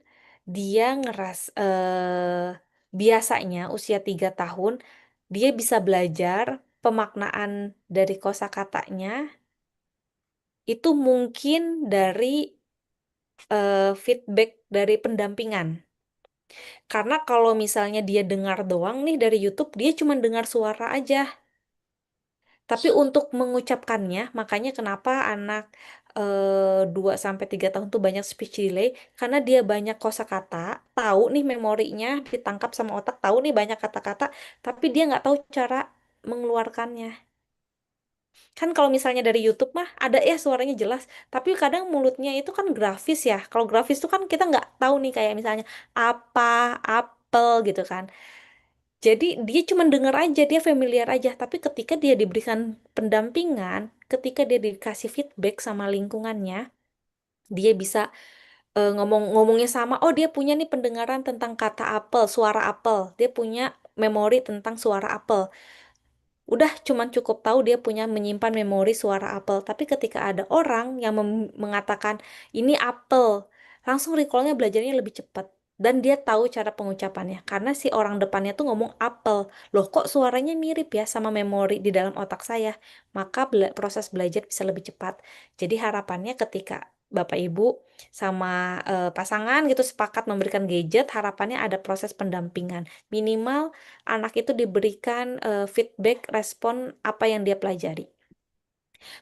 dia biasanya usia 3 tahun dia bisa belajar pemaknaan dari kosakatanya itu mungkin dari feedback dari pendampingan. Karena kalau misalnya dia dengar doang nih dari YouTube, dia cuma dengar suara aja. Tapi untuk mengucapkannya, makanya kenapa anak 2 sampai 3 tahun tuh banyak speech delay, karena dia banyak kosakata, tahu nih memorinya ditangkap sama otak, tahu nih banyak kata-kata, tapi dia nggak tahu cara mengeluarkannya. Kan kalau misalnya dari YouTube mah ada ya suaranya jelas, tapi kadang mulutnya itu kan grafis ya. Kalau grafis tuh kan kita nggak tahu nih kayak misalnya apa, apel gitu kan. Jadi dia cuma dengar aja, dia familiar aja. Tapi ketika dia diberikan pendampingan, ketika dia dikasih feedback sama lingkungannya, dia bisa ngomongnya sama. Oh, dia punya nih pendengaran tentang kata apel, suara apel. Dia punya memori tentang suara apel. Udah cuman cukup tahu dia punya menyimpan memori suara apel. Tapi ketika ada orang yang mengatakan ini apel, langsung recallnya belajarnya lebih cepat. Dan dia tahu cara pengucapannya. Karena si orang depannya tuh ngomong apel. Loh kok suaranya mirip ya sama memori di dalam otak saya. Maka proses belajar bisa lebih cepat. Jadi harapannya ketika Bapak Ibu sama pasangan gitu sepakat memberikan gadget, harapannya ada proses pendampingan. Minimal anak itu diberikan feedback respon apa yang dia pelajari.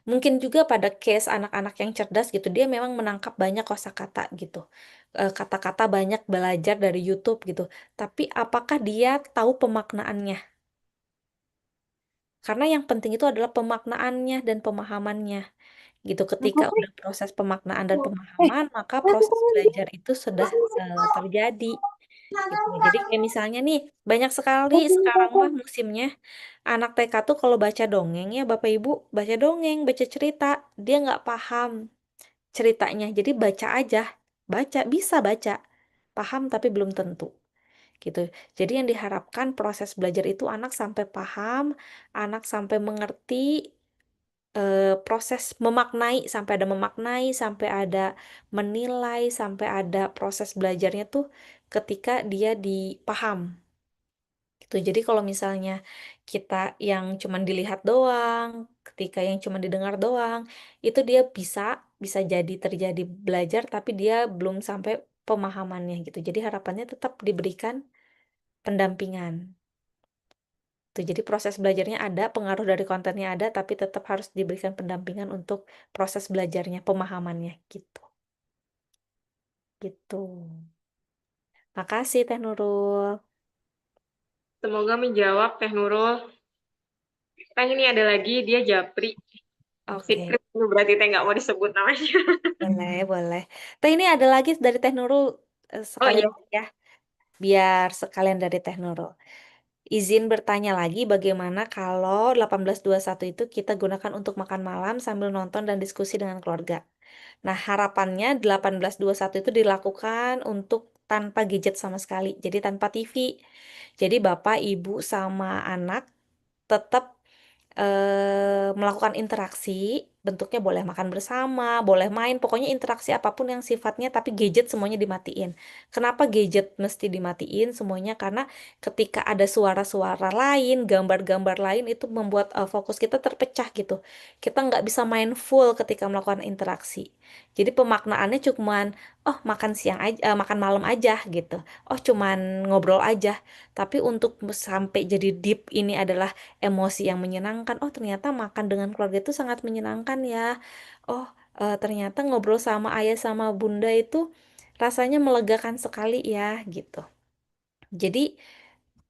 Mungkin juga pada case anak-anak yang cerdas gitu, dia memang menangkap banyak kosakata gitu. Kata-kata banyak belajar dari YouTube gitu. Tapi apakah dia tahu pemaknaannya? Karena yang penting itu adalah pemaknaannya dan pemahamannya. Gitu. Ketika udah proses pemaknaan dan pemahaman, maka proses belajar itu sudah terjadi. Gitu. Jadi kayak misalnya nih, banyak sekali sekarang mah musimnya anak TK tuh kalau baca dongeng ya Bapak Ibu, baca dongeng, baca cerita, dia nggak paham ceritanya. Jadi baca aja, baca, bisa baca, paham tapi belum tentu. Gitu. Jadi yang diharapkan proses belajar itu anak sampai paham, anak sampai mengerti, proses memaknai, sampai ada menilai, sampai ada proses belajarnya tuh ketika dia dipaham. Gitu. Jadi kalau misalnya kita yang cuman dilihat doang, ketika yang cuman didengar doang, itu dia bisa jadi terjadi belajar tapi dia belum sampai pemahamannya gitu. Jadi harapannya tetap diberikan pendampingan. Tuh, jadi proses belajarnya ada, pengaruh dari kontennya ada, tapi tetap harus diberikan pendampingan untuk proses belajarnya, pemahamannya gitu. Gitu. Makasih Teh Nurul. Semoga menjawab Teh Nurul. Teh ini ada lagi, dia Japri. Oke, Secret, berarti Teh nggak mau disebut namanya. boleh, boleh. Teh ini ada lagi dari Teh Nurul Oh iya, sekalian ya, biar sekalian dari Teh Nurul. Izin bertanya lagi bagaimana kalau 1821 itu kita gunakan untuk makan malam sambil nonton dan diskusi dengan keluarga. Nah, harapannya 1821 itu dilakukan untuk tanpa gadget sama sekali, jadi tanpa TV. Jadi Bapak, Ibu, sama anak tetap melakukan interaksi, bentuknya boleh makan bersama, boleh main, pokoknya interaksi apapun yang sifatnya, tapi gadget semuanya dimatiin. Kenapa gadget mesti dimatiin semuanya? Karena ketika ada suara-suara lain, gambar-gambar lain, itu membuat fokus kita terpecah gitu. Kita nggak bisa mindful ketika melakukan interaksi. Jadi pemaknaannya cuman, oh makan siang aja, makan malam aja gitu. Oh cuman ngobrol aja. Tapi untuk sampai jadi deep ini adalah emosi yang menyenangkan. Oh, ternyata makan dengan keluarga itu sangat menyenangkan ya. Oh, ternyata ngobrol sama ayah sama bunda itu rasanya melegakan sekali ya, gitu. Jadi,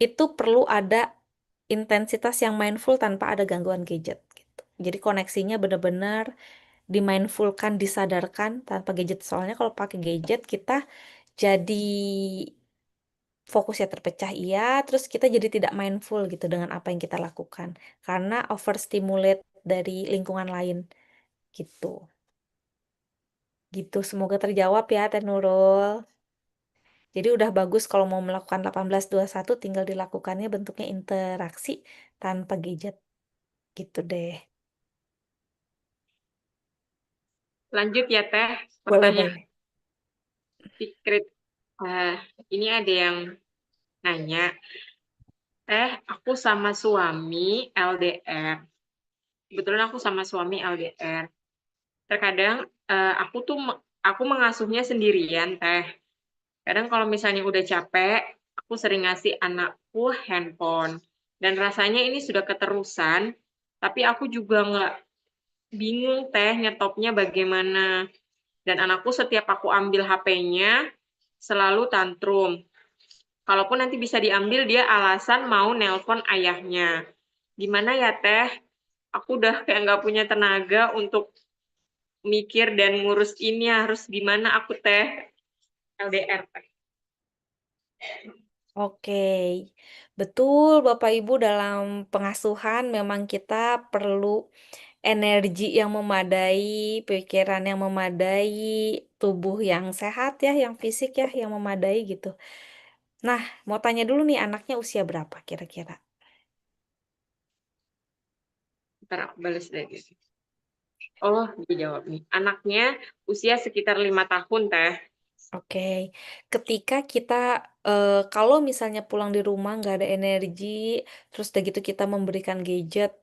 itu perlu ada intensitas yang mindful tanpa ada gangguan gadget, gitu. Jadi, koneksinya benar-benar dimindfulkan, disadarkan tanpa gadget. Soalnya kalau pakai gadget, kita jadi fokusnya terpecah iya, terus kita jadi tidak mindful gitu dengan apa yang kita lakukan karena overstimulate dari lingkungan lain gitu. Gitu, semoga terjawab ya Teh Nurul. Jadi udah bagus kalau mau melakukan 1821 tinggal dilakukannya bentuknya interaksi tanpa gadget gitu deh. lanjut ya Teh. Boleh, Pertanyaan boleh. secret. Ini ada yang nanya, Teh, aku sama suami LDR. Kebetulan aku sama suami LDR. Terkadang aku mengasuhnya sendirian, Teh. Kadang kalau misalnya udah capek, aku sering ngasih anakku handphone. Dan rasanya ini sudah keterusan, tapi aku juga nggak bingung, Teh, nyetopnya bagaimana. Dan anakku setiap aku ambil HP-nya, selalu tantrum. Kalaupun nanti bisa diambil, dia alasan mau nelpon ayahnya. Gimana ya, Teh? Aku udah kayak nggak punya tenaga untuk mikir dan ngurus ini, harus gimana aku, Teh? LDR, Teh. Oke, betul Bapak Ibu dalam pengasuhan memang kita perlu energi yang memadai, pikiran yang memadai, tubuh yang sehat ya, yang fisik ya, yang memadai gitu. Nah, mau tanya dulu nih anaknya usia berapa kira-kira? Ntar aku balas lagi. Oh, dia jawab nih. Anaknya usia sekitar 5 tahun, Teh. Oke, ketika kita kalau misalnya pulang di rumah nggak ada energi, terus udah gitu kita memberikan gadget,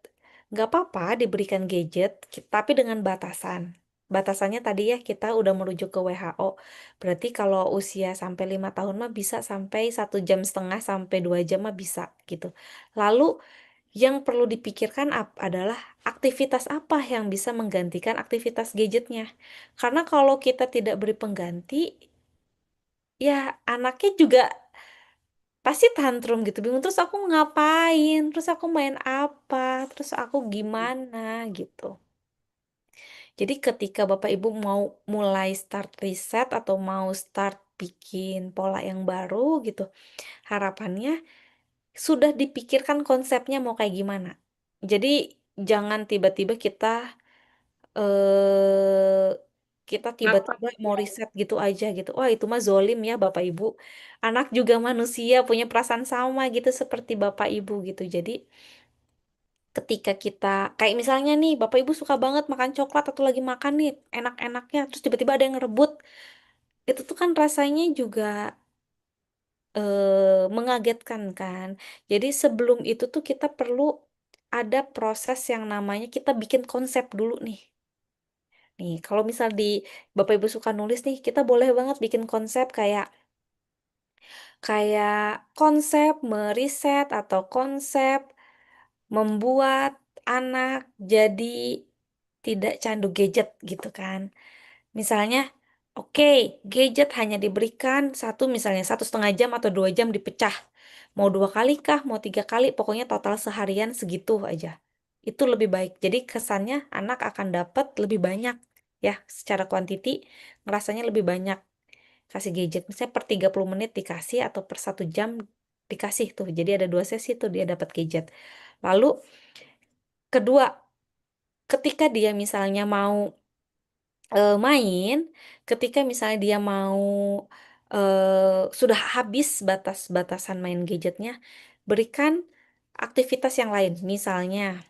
nggak apa-apa diberikan gadget, tapi dengan batasan. Batasannya tadi ya kita udah merujuk ke WHO. Berarti kalau usia sampai 5 tahun mah bisa sampai 1,5 jam sampai 2 jam mah bisa gitu. Lalu yang perlu dipikirkan adalah aktivitas apa yang bisa menggantikan aktivitas gadgetnya. Karena kalau kita tidak beri pengganti, ya anaknya juga pasti tantrum gitu, bingung terus aku ngapain, terus aku main apa, terus aku gimana gitu. Jadi ketika Bapak Ibu mau mulai start riset atau mau start bikin pola yang baru gitu, harapannya sudah dipikirkan konsepnya mau kayak gimana. Jadi jangan tiba-tiba eh kita Ngakak. tiba-tiba mau riset gitu aja gitu. Wah, itu mah zolim ya Bapak Ibu. Anak juga manusia punya perasaan sama gitu seperti Bapak Ibu gitu. Jadi ketika kita kayak misalnya nih Bapak Ibu suka banget makan coklat atau lagi makan nih enak-enaknya terus tiba-tiba ada yang ngerebut. Itu tuh kan rasanya juga mengagetkan kan. Jadi sebelum itu tuh kita perlu ada proses yang namanya kita bikin konsep dulu nih. Nih, kalau misal di Bapak Ibu suka nulis nih, kita boleh banget bikin konsep kayak kayak konsep meriset atau konsep membuat anak jadi tidak candu gadget gitu kan. Misalnya, oke, gadget hanya diberikan misalnya 1,5 jam atau 2 jam dipecah. Mau 2 kali kah, mau 3 kali, pokoknya total seharian segitu aja. Itu lebih baik. Jadi kesannya anak akan dapat lebih banyak ya, secara kuantiti ngerasanya lebih banyak kasih gadget. Misalnya per 30 menit dikasih atau per 1 jam dikasih tuh. Jadi ada 2 sesi tuh dia dapat gadget. Lalu kedua, ketika dia misalnya mau main, ketika misalnya dia mau sudah habis batas-batasan main gadgetnya, berikan aktivitas yang lain. Misalnya,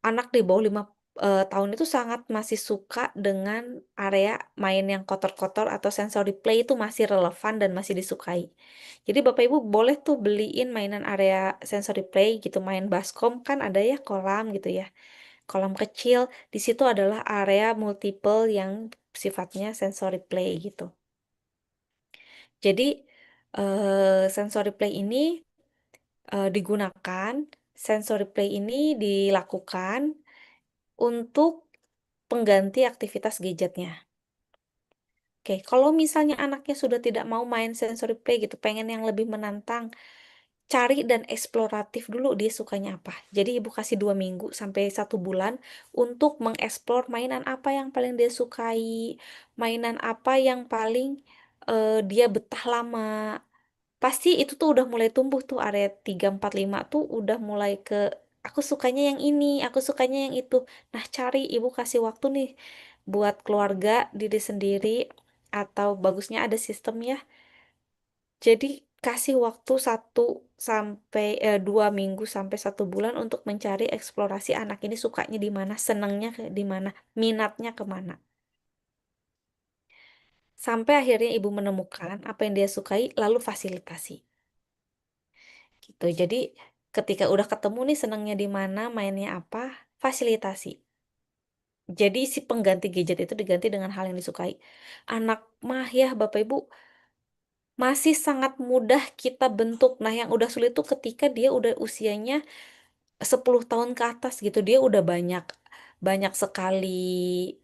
anak di bawah 5 tahun itu sangat masih suka dengan area main yang kotor-kotor atau sensory play itu masih relevan dan masih disukai. Jadi Bapak Ibu boleh tuh beliin mainan area sensory play gitu, main baskom kan ada ya kolam gitu ya. Kolam kecil, di situ adalah area multiple yang sifatnya sensory play gitu. Jadi sensory play ini digunakan, sensory play ini dilakukan untuk pengganti aktivitas gadgetnya. Oke, kalau misalnya anaknya sudah tidak mau main sensory play gitu, pengen yang lebih menantang, cari dan eksploratif dulu dia sukanya apa. Jadi ibu kasih 2 minggu sampai 1 bulan untuk mengeksplor mainan apa yang paling dia sukai, mainan apa yang paling dia betah lama. Pasti itu tuh udah mulai tumbuh tuh area 3, 4, 5 tuh udah mulai ke aku sukanya yang ini, aku sukanya yang itu. Nah, cari ibu kasih waktu nih buat keluarga, diri sendiri, atau bagusnya ada sistem ya. Jadi kasih waktu 2 minggu sampai 1 bulan untuk mencari eksplorasi anak ini sukanya di mana, senangnya di mana, minatnya kemana. sampai akhirnya ibu menemukan apa yang dia sukai, lalu fasilitasi. Gitu. Jadi ketika udah ketemu nih senangnya di mana, mainnya apa, fasilitasi. Jadi si pengganti gadget itu diganti dengan hal yang disukai. Anak mah ya Bapak Ibu masih sangat mudah kita bentuk. Nah, yang udah sulit tuh ketika dia udah usianya 10 tahun ke atas gitu. Dia udah banyak banyak sekali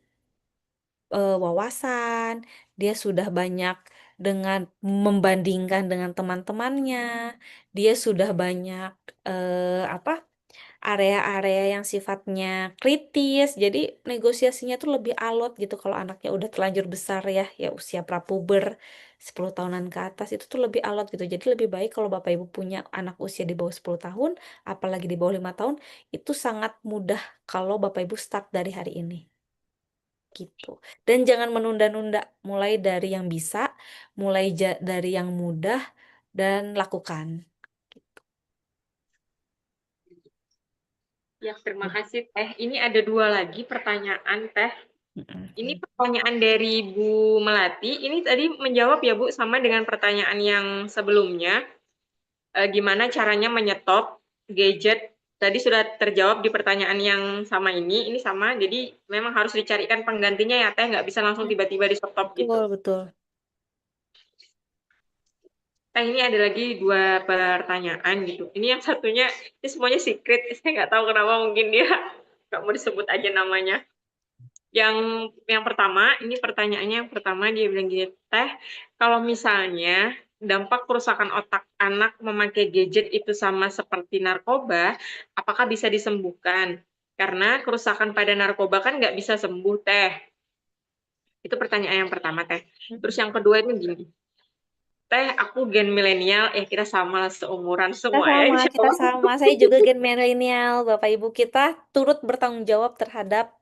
wawasan, dia sudah banyak dengan membandingkan dengan teman-temannya, dia sudah banyak apa area-area yang sifatnya kritis, jadi negosiasinya tuh lebih alot gitu kalau anaknya udah terlanjur besar ya, ya usia prapuber 10 tahunan ke atas itu tuh lebih alot gitu. Jadi lebih baik kalau Bapak Ibu punya anak usia di bawah 10 tahun, apalagi di bawah 5 tahun, itu sangat mudah kalau Bapak Ibu start dari hari ini. Gitu. Dan jangan menunda-nunda, mulai dari yang bisa, mulai dari yang mudah, dan lakukan. Ya, terima kasih Teh. Ini ada 2 lagi pertanyaan Teh. Mm-mm. Ini pertanyaan dari Bu Melati. Ini tadi menjawab ya Bu, sama dengan pertanyaan yang sebelumnya. Gimana caranya menyetop gadget? Tadi sudah terjawab di pertanyaan yang sama ini sama. Jadi memang harus dicarikan penggantinya ya Teh, nggak bisa langsung tiba-tiba di stop gitu. Betul, betul. Teh, ini ada lagi 2 pertanyaan gitu. Ini yang satunya, ini semuanya secret. Saya nggak tahu kenapa, mungkin dia nggak mau disebut aja namanya. Yang pertama, ini pertanyaannya yang pertama dia bilang gini, Teh, kalau misalnya dampak kerusakan otak anak memakai gadget itu sama seperti narkoba, apakah bisa disembuhkan? Karena kerusakan pada narkoba kan nggak bisa sembuh, Teh. Itu pertanyaan yang pertama, Teh. Terus yang kedua itu gini, Teh, aku gen milenial, kita sama lah, seumuran Kita semua ya, sama, insya kita Allah. sama. Saya juga gen milenial, Bapak Ibu kita turut bertanggung jawab terhadap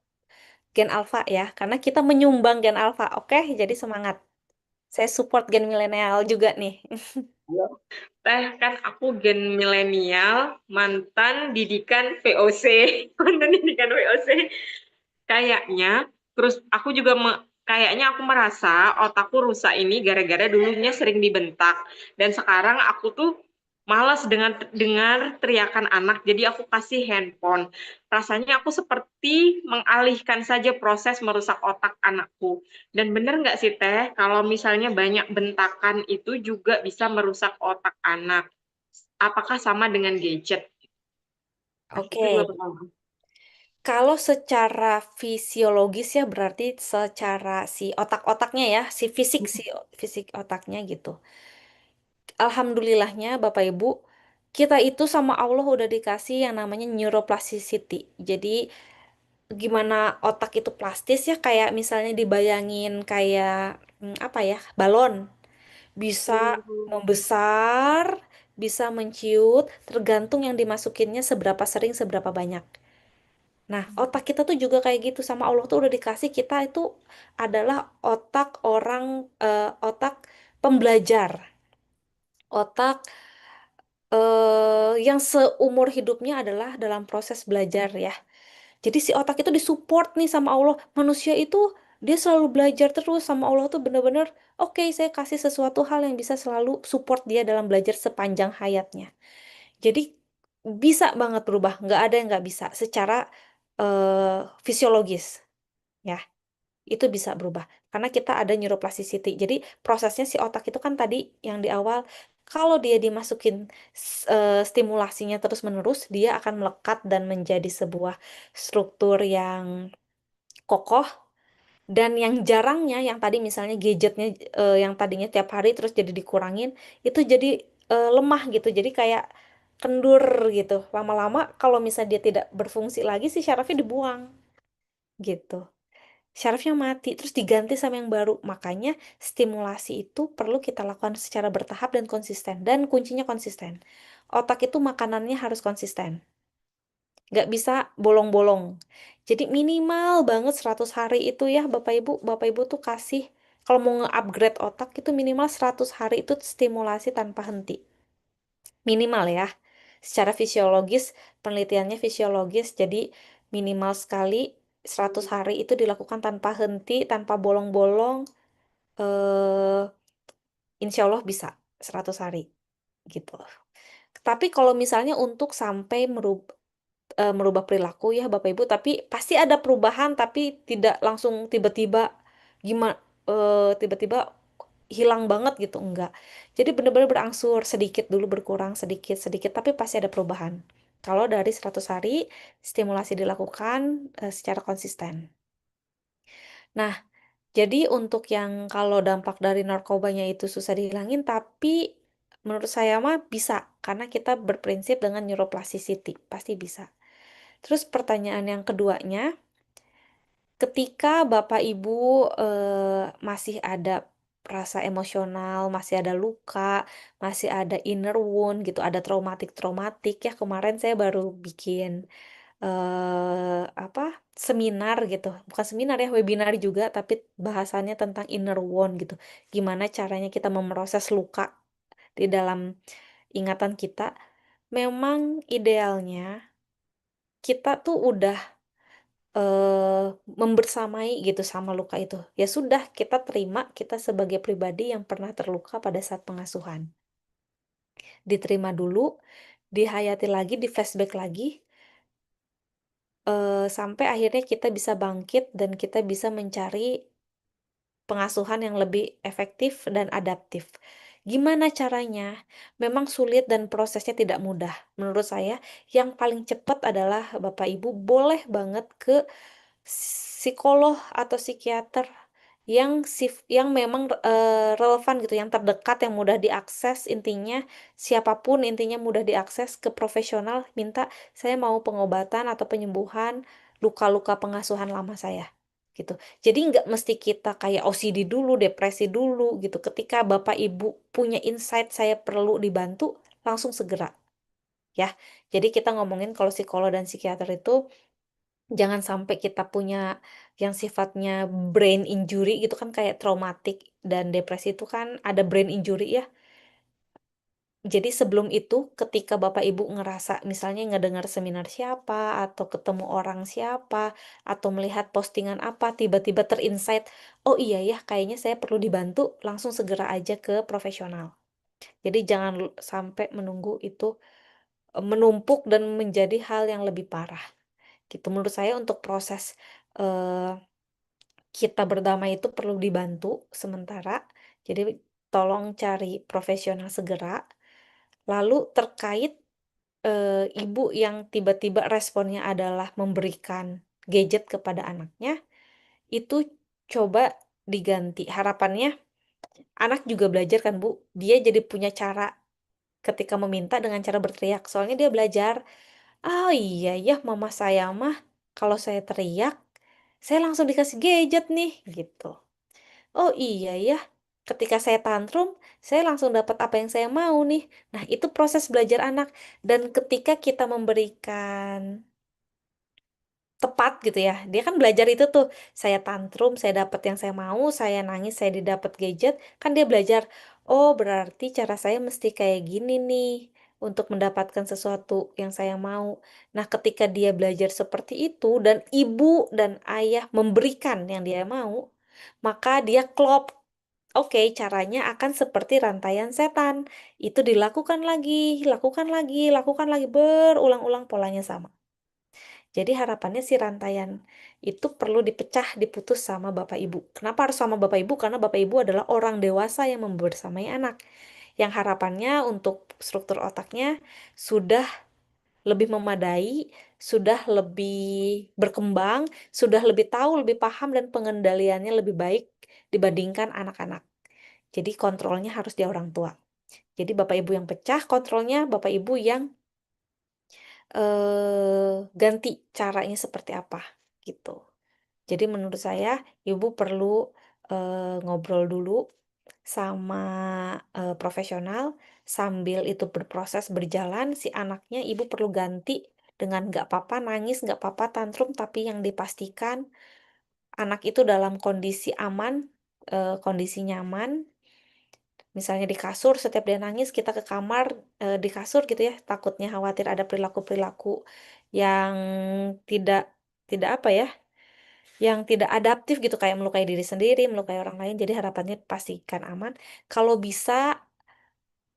gen alpha ya, karena kita menyumbang gen alpha. Oke, jadi semangat. Saya support gen milenial juga nih. Teh, kan aku gen milenial, mantan didikan VOC, mantan didikan VOC. Kayaknya, terus aku juga kayaknya aku merasa otakku rusak ini gara-gara dulunya sering dibentak. Dan sekarang aku tuh malas dengan dengar teriakan anak, jadi aku kasih handphone. Rasanya aku seperti mengalihkan saja proses merusak otak anakku. Dan bener nggak sih Teh, kalau misalnya banyak bentakan itu juga bisa merusak otak anak? Apakah sama dengan gadget? Nah, itu 2 Oke, pertanyaan. kalau secara fisiologis ya berarti secara si otak-otaknya ya, si fisik otaknya gitu. Alhamdulillahnya Bapak Ibu, kita itu sama Allah udah dikasih yang namanya neuroplasticity. Jadi gimana otak itu plastis ya, kayak misalnya dibayangin kayak apa ya, balon. Bisa membesar, bisa menciut, tergantung yang dimasukinnya seberapa sering, seberapa banyak. Nah, otak kita tuh juga kayak gitu, sama Allah tuh udah dikasih kita itu adalah otak orang, otak pembelajar, otak yang seumur hidupnya adalah dalam proses belajar ya. Jadi si otak itu disupport nih sama Allah. Manusia itu dia selalu belajar terus sama Allah tuh bener-bener oke, saya kasih sesuatu hal yang bisa selalu support dia dalam belajar sepanjang hayatnya. Jadi bisa banget berubah, nggak ada yang nggak bisa secara fisiologis ya. Itu bisa berubah karena kita ada neuroplasticity. Jadi prosesnya si otak itu kan tadi yang di awal kalau dia dimasukin stimulasinya terus-menerus, dia akan melekat dan menjadi sebuah struktur yang kokoh. Dan yang jarangnya, yang tadi misalnya gadgetnya yang tadinya tiap hari terus jadi dikurangin, itu jadi lemah gitu. Jadi kayak kendur gitu. Lama-lama kalau misalnya dia tidak berfungsi lagi, si syarafnya dibuang gitu. Syarafnya mati, terus diganti sama yang baru. Makanya stimulasi itu perlu kita lakukan secara bertahap dan konsisten. Dan kuncinya konsisten. Otak itu makanannya harus konsisten. Nggak bisa bolong-bolong. Jadi minimal banget 100 hari itu ya Bapak Ibu tuh kasih, kalau mau nge-upgrade otak itu minimal 100 hari itu stimulasi tanpa henti. Minimal ya. Secara fisiologis, penelitiannya fisiologis, jadi minimal sekali 100 hari itu dilakukan tanpa henti, tanpa bolong-bolong. eh insya Allah bisa 100 hari gitu. Tapi kalau misalnya untuk sampai merubah perilaku ya Bapak Ibu, tapi pasti ada perubahan, tapi tidak langsung tiba-tiba gimana, tiba-tiba hilang banget gitu, enggak. Jadi benar-benar berangsur sedikit dulu, berkurang sedikit-sedikit, tapi pasti ada perubahan. Kalau dari 100 hari stimulasi dilakukan secara konsisten. Nah, jadi untuk yang kalau dampak dari narkobanya itu susah dihilangin, tapi menurut saya mah bisa, karena kita berprinsip dengan neuroplasticity, pasti bisa. Terus pertanyaan yang keduanya, ketika Bapak Ibu masih ada rasa emosional, masih ada luka, masih ada inner wound gitu, ada traumatik-traumatik ya, kemarin saya baru bikin apa, seminar gitu, bukan seminar ya, webinar juga, tapi bahasannya tentang inner wound gitu. Gimana caranya kita memproses luka di dalam ingatan kita. Memang idealnya kita tuh udah membersamai gitu sama luka itu. Ya sudah, kita terima kita sebagai pribadi yang pernah terluka pada saat pengasuhan. Diterima dulu, dihayati lagi, di-flashback lagi, sampai akhirnya kita bisa bangkit dan kita bisa mencari pengasuhan yang lebih efektif dan adaptif. Gimana caranya? Memang sulit dan prosesnya tidak mudah. Menurut saya, yang paling cepat adalah Bapak Ibu boleh banget ke psikolog atau psikiater yang memang relevan gitu, yang terdekat, yang mudah diakses, intinya siapapun, intinya mudah diakses, ke profesional, minta, "Saya mau pengobatan atau penyembuhan luka-luka pengasuhan lama saya." Gitu. Jadi nggak mesti kita kayak OCD dulu, depresi dulu gitu. Ketika Bapak Ibu punya insight saya perlu dibantu, langsung segera ya. Jadi kita ngomongin kalau psikolog dan psikiater itu jangan sampai kita punya yang sifatnya brain injury gitu kan, kayak traumatik dan depresi itu kan ada brain injury ya. Jadi sebelum itu ketika Bapak Ibu ngerasa misalnya ngedengar seminar siapa, atau ketemu orang siapa, atau melihat postingan apa, tiba-tiba terinsight, "Oh iya ya kayaknya saya perlu dibantu," langsung segera aja ke profesional. Jadi jangan sampai menunggu itu, menumpuk dan menjadi hal yang lebih parah, gitu. Menurut saya untuk proses, eee, kita berdamai itu perlu dibantu sementara, jadi tolong cari profesional segera. Lalu terkait ibu yang tiba-tiba responnya adalah memberikan gadget kepada anaknya, itu coba diganti. Harapannya anak juga belajar kan Bu, dia jadi punya cara ketika meminta dengan cara berteriak. Soalnya dia belajar, "Oh iya ya mama saya mah kalau saya teriak, saya langsung dikasih gadget nih," gitu. "Oh iya ya, ketika saya tantrum, saya langsung dapat apa yang saya mau nih." Nah, itu proses belajar anak, dan ketika kita memberikan tepat gitu ya, dia kan belajar itu tuh, saya tantrum, saya dapat yang saya mau, saya nangis, saya didapat gadget, kan dia belajar, "Oh berarti cara saya mesti kayak gini nih, untuk mendapatkan sesuatu yang saya mau." Nah, ketika dia belajar seperti itu dan ibu dan ayah memberikan yang dia mau, maka dia klop. Oke, caranya akan seperti rantaian setan. Itu dilakukan lagi, lakukan lagi, lakukan lagi, berulang-ulang polanya sama. Jadi harapannya si rantaian itu perlu dipecah, diputus sama Bapak Ibu. Kenapa harus sama Bapak Ibu? Karena Bapak Ibu adalah orang dewasa yang membersamai anak. Yang harapannya untuk struktur otaknya sudah lebih memadai, sudah lebih berkembang, sudah lebih tahu, lebih paham, dan pengendaliannya lebih baik dibandingkan anak-anak. Jadi kontrolnya harus di orang tua. Jadi Bapak Ibu yang pecah kontrolnya, Bapak Ibu yang ganti caranya seperti apa, gitu. Jadi menurut saya Ibu perlu, ngobrol dulu sama, profesional, sambil itu berproses berjalan, si anaknya Ibu perlu ganti dengan nggak apa-apa nangis, nggak apa-apa tantrum, tapi yang dipastikan anak itu dalam kondisi aman, kondisi nyaman. Misalnya di kasur, setiap dia nangis kita ke kamar, di kasur gitu ya, takutnya khawatir ada perilaku-perilaku yang tidak tidak apa ya, yang tidak adaptif gitu, kayak melukai diri sendiri, melukai orang lain. Jadi harapannya pastikan aman. Kalau bisa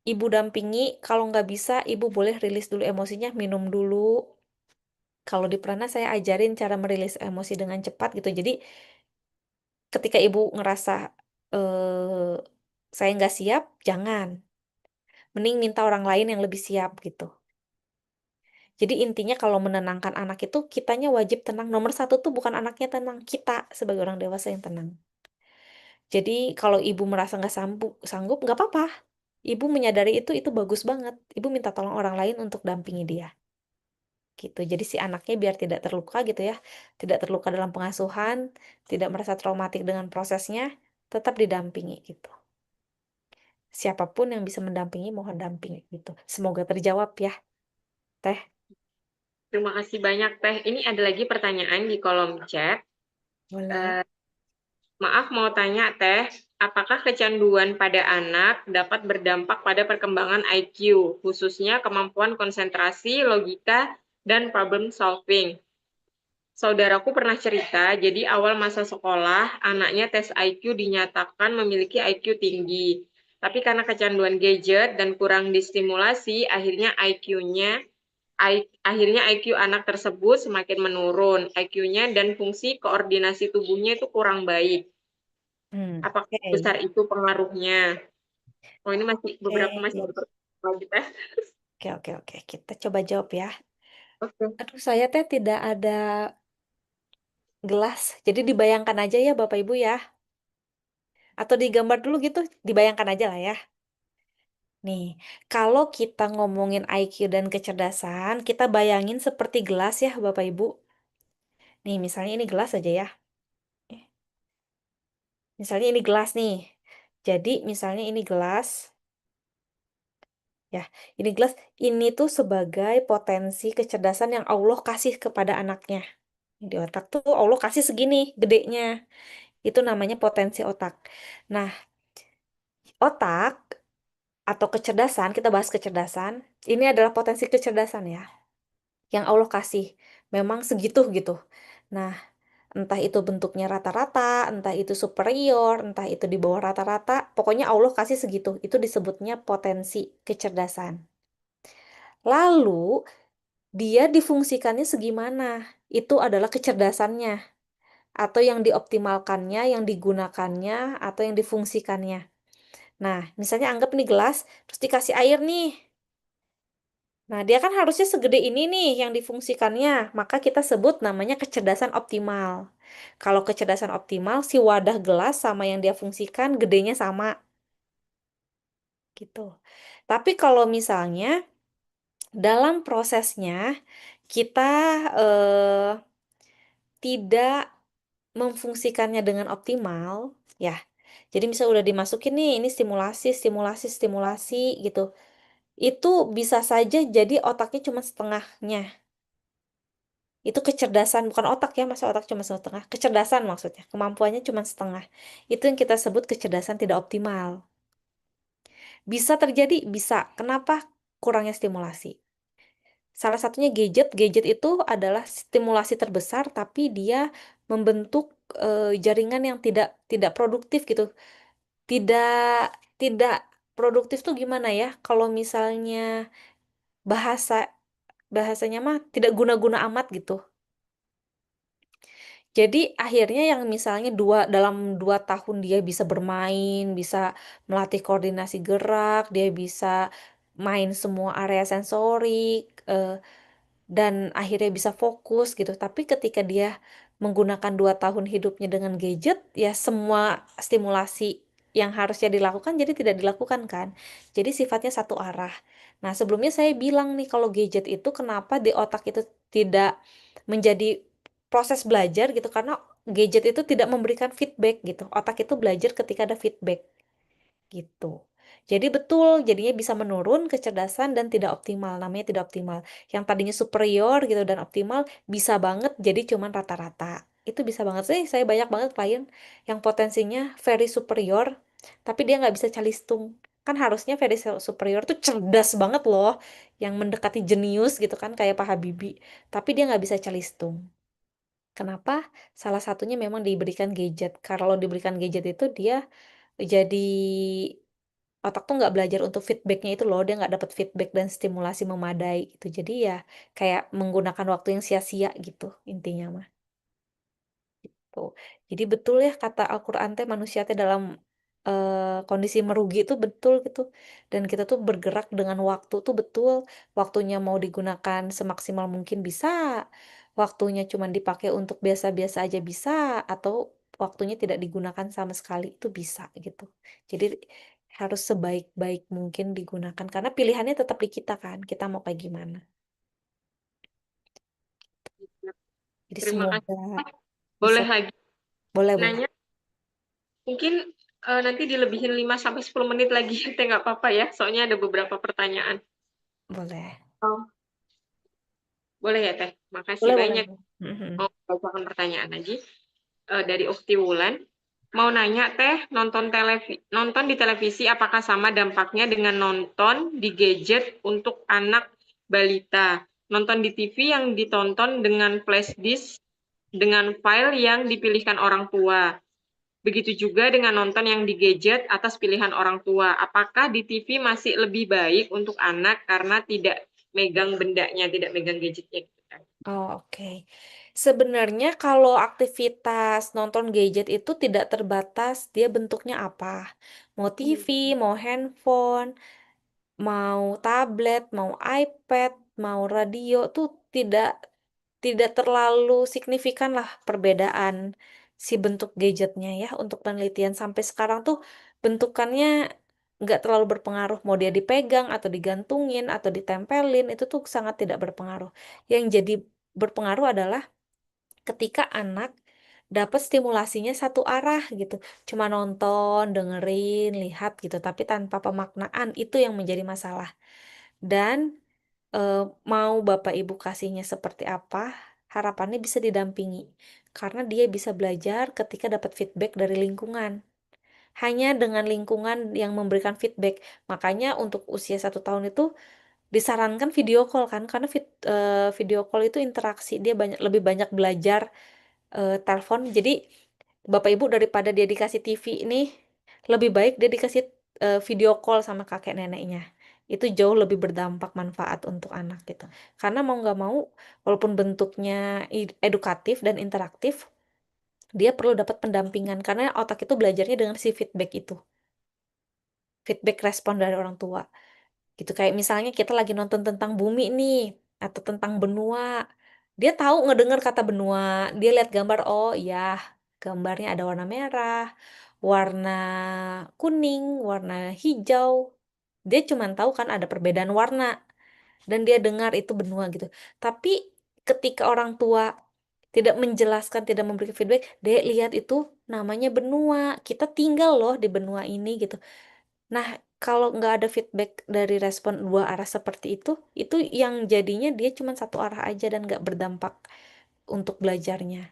ibu dampingi, kalau nggak bisa ibu boleh rilis dulu emosinya, minum dulu. Kalau di Prana saya ajarin cara merilis emosi dengan cepat gitu. Jadi ketika ibu ngerasa eh saya nggak siap, jangan. Mending minta orang lain yang lebih siap gitu. Jadi intinya kalau menenangkan anak itu kitanya wajib tenang. Nomor satu tuh bukan anaknya tenang, kita sebagai orang dewasa yang tenang. Jadi kalau ibu merasa nggak sanggup, nggak apa-apa. Ibu menyadari itu bagus banget. Ibu minta tolong orang lain untuk dampingi dia. Gitu. Jadi si anaknya biar tidak terluka gitu ya, tidak terluka dalam pengasuhan, tidak merasa traumatik dengan prosesnya, tetap didampingi gitu. Siapapun yang bisa mendampingi, mohon dampingi gitu. Semoga terjawab ya, Teh. Terima kasih banyak, Teh. Ini ada lagi pertanyaan di kolom chat. Boleh. Maaf mau tanya, Teh, apakah kecanduan pada anak dapat berdampak pada perkembangan IQ, khususnya kemampuan konsentrasi, logika, dan problem solving? Saudaraku pernah cerita, jadi awal masa sekolah, anaknya tes IQ dinyatakan memiliki IQ tinggi. Tapi karena kecanduan gadget dan kurang distimulasi, akhirnya IQ anak tersebut semakin menurun. IQ-nya dan fungsi koordinasi tubuhnya itu kurang baik. Apakah Oke. besar itu pengaruhnya? Oh, ini masih beberapa masih Oke. ada pertanyaan lagi, Teh. Oke. Kita coba jawab ya. Oke. Aduh, saya Teh tidak ada gelas. Jadi dibayangkan aja ya Bapak Ibu ya. Atau digambar dulu gitu, dibayangkan aja lah ya. Nih, kalau kita ngomongin IQ dan kecerdasan, kita bayangin seperti gelas ya Bapak Ibu. Nih, misalnya ini gelas aja ya. Misalnya ini gelas nih. Jadi misalnya ini gelas. Ya, ini gelas. Ini tuh sebagai potensi kecerdasan yang Allah kasih kepada anaknya. Di otak tuh Allah kasih segini gedenya. Itu namanya potensi otak. Nah, otak atau kecerdasan, kita bahas kecerdasan. Ini adalah potensi kecerdasan ya, yang Allah kasih. Memang segitu gitu. Nah, entah itu bentuknya rata-rata, entah itu superior, entah itu di bawah rata-rata, pokoknya Allah kasih segitu. Itu disebutnya potensi kecerdasan. Lalu, dia difungsikannya segimana? Itu adalah kecerdasannya, atau yang dioptimalkannya, yang digunakannya, atau yang difungsikannya. Nah, misalnya anggap nih gelas, terus dikasih air nih. Nah, dia kan harusnya segede ini nih yang difungsikannya, maka kita sebut namanya kecerdasan optimal. Kalau kecerdasan optimal, si wadah gelas sama yang dia fungsikan gedenya sama. Gitu. Tapi kalau misalnya dalam prosesnya kita eh, tidak memfungsikannya dengan optimal, ya. Jadi misalnya udah dimasukin nih, ini stimulasi gitu. Itu bisa saja jadi otaknya cuma setengahnya. Itu kecerdasan, bukan otak ya, masa otak cuma setengah. Kecerdasan maksudnya, kemampuannya cuma setengah. Itu yang kita sebut kecerdasan tidak optimal. Bisa terjadi, bisa. Kenapa? Kurangnya stimulasi. Salah satunya gadget. Gadget itu adalah stimulasi terbesar, tapi dia membentuk jaringan yang tidak produktif gitu. Tidak tidak produktif tuh gimana ya? Kalau misalnya bahasa bahasanya mah tidak guna-guna amat gitu. Jadi akhirnya yang misalnya dalam 2 tahun dia bisa bermain, bisa melatih koordinasi gerak, dia bisa main semua area sensorik, dan akhirnya bisa fokus gitu. Tapi ketika dia menggunakan 2 tahun hidupnya dengan gadget, ya semua stimulasi yang harusnya dilakukan jadi tidak dilakukan kan. Jadi sifatnya satu arah. Nah, sebelumnya saya bilang nih kalau gadget itu kenapa di otak itu tidak menjadi proses belajar gitu karena gadget itu tidak memberikan feedback gitu. Otak itu belajar ketika ada feedback gitu. Jadi betul, jadinya bisa menurun kecerdasan dan tidak optimal, namanya tidak optimal. Yang tadinya superior gitu dan optimal bisa banget jadi cuman rata-rata. Itu bisa banget sih, saya banyak banget klien yang potensinya very superior, tapi dia nggak bisa calistung. Kan harusnya very superior tuh cerdas banget loh, yang mendekati jenius gitu kan kayak Pak Habibie, tapi dia nggak bisa calistung. Kenapa? Salah satunya memang diberikan gadget. Kalau diberikan gadget itu dia jadi otak tuh nggak belajar untuk feedbacknya itu loh, dia nggak dapat feedback dan stimulasi memadai gitu. Jadi ya kayak menggunakan waktu yang sia-sia gitu intinya mah. Tuh. Jadi betul ya kata Al-Qur'an teh manusia teh dalam, kondisi merugi itu betul gitu. Dan kita tuh bergerak dengan waktu tuh betul, waktunya mau digunakan semaksimal mungkin bisa, waktunya cuman dipakai untuk biasa-biasa aja bisa, atau waktunya tidak digunakan sama sekali itu bisa gitu. Jadi harus sebaik-baik mungkin digunakan karena pilihannya tetap di kita kan, kita mau kayak gimana. Jadi Terima kasih. semoga bisa Boleh lagi boleh boleh, nanya? Mungkin nanti dilebihin 5 sampai 10 menit lagi, Teh nggak apa-apa ya, soalnya ada beberapa pertanyaan. boleh. Oh, boleh ya Teh? Makasih Boleh boleh banyak. boleh. Mhm. Mau bacakan pertanyaan lagi dari Ukti Wulan. Mau nanya Teh, nonton di televisi apakah sama dampaknya dengan nonton di gadget untuk anak balita? Nonton di TV yang ditonton dengan flash disk dengan file yang dipilihkan orang tua. Begitu juga dengan nonton yang di gadget atas pilihan orang tua. Apakah di TV masih lebih baik untuk anak karena tidak megang bendanya, tidak megang gadgetnya gitu kan? Oh, oke. Sebenarnya kalau aktivitas nonton gadget itu tidak terbatas dia bentuknya apa. Mau TV, mau handphone, mau tablet, mau iPad, mau radio tuh tidak terlalu signifikan lah perbedaan si bentuk gadgetnya ya. Untuk penelitian sampai sekarang tuh bentukannya nggak terlalu berpengaruh. Mau dia dipegang atau digantungin atau ditempelin itu tuh sangat tidak berpengaruh. Yang jadi berpengaruh adalah ketika anak dapat stimulasinya satu arah gitu. Cuma nonton, dengerin, lihat gitu, tapi tanpa pemaknaan itu yang menjadi masalah. Dan mau Bapak Ibu kasihnya seperti apa, harapannya bisa didampingi. Karena dia bisa belajar ketika dapat feedback dari lingkungan. Hanya dengan lingkungan yang memberikan feedback. Makanya untuk usia 1 tahun itu disarankan video call kan, karena video call itu interaksi, dia lebih banyak belajar telepon. Jadi Bapak Ibu daripada dia dikasih TV ini, lebih baik dia dikasih video call sama kakek neneknya. Itu jauh lebih berdampak manfaat untuk anak gitu. Karena mau nggak mau, walaupun bentuknya edukatif dan interaktif, dia perlu dapat pendampingan karena otak itu belajarnya dengan si feedback itu, feedback respon dari orang tua. Gitu, kayak misalnya kita lagi nonton tentang bumi nih, atau tentang benua. Dia tahu ngedenger kata benua, dia lihat gambar, oh iya, gambarnya ada warna merah, warna kuning, warna hijau. Dia cuman tahu kan ada perbedaan warna dan dia dengar itu benua gitu. Tapi ketika orang tua tidak menjelaskan, tidak memberikan feedback, "Dek, lihat itu namanya benua. Kita tinggal loh di benua ini," gitu. Nah, kalau nggak ada feedback dari respon dua arah seperti itu yang jadinya dia cuma satu arah aja dan nggak berdampak untuk belajarnya.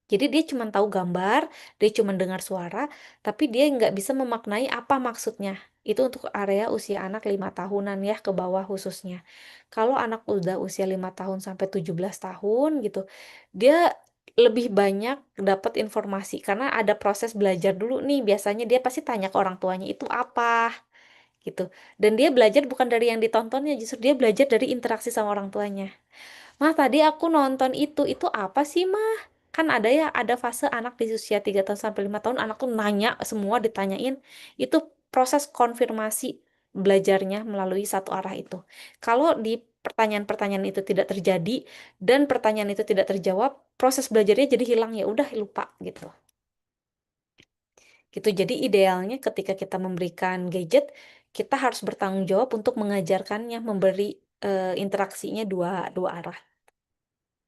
Jadi dia cuma tahu gambar, dia cuma dengar suara, tapi dia nggak bisa memaknai apa maksudnya. Itu untuk area usia anak 5 tahunan ya, ke bawah khususnya. Kalau anak udah usia 5 tahun sampai 17 tahun gitu, dia lebih banyak dapat informasi karena ada proses belajar dulu nih. Biasanya dia pasti tanya ke orang tuanya itu apa gitu. Dan dia belajar bukan dari yang ditontonnya, justru dia belajar dari interaksi sama orang tuanya. "Mah, tadi aku nonton itu apa sih, Mah?" Kan ada ya, ada fase anak di usia 3 tahun sampai 5 tahun, anak tuh nanya semua, ditanyain. Itu proses konfirmasi belajarnya melalui satu arah itu. Kalau di pertanyaan-pertanyaan itu tidak terjadi dan pertanyaan itu tidak terjawab, proses belajarnya jadi hilang, ya udah lupa gitu. Gitu. Jadi idealnya ketika kita memberikan gadget, kita harus bertanggung jawab untuk mengajarkannya, memberi interaksinya dua dua arah.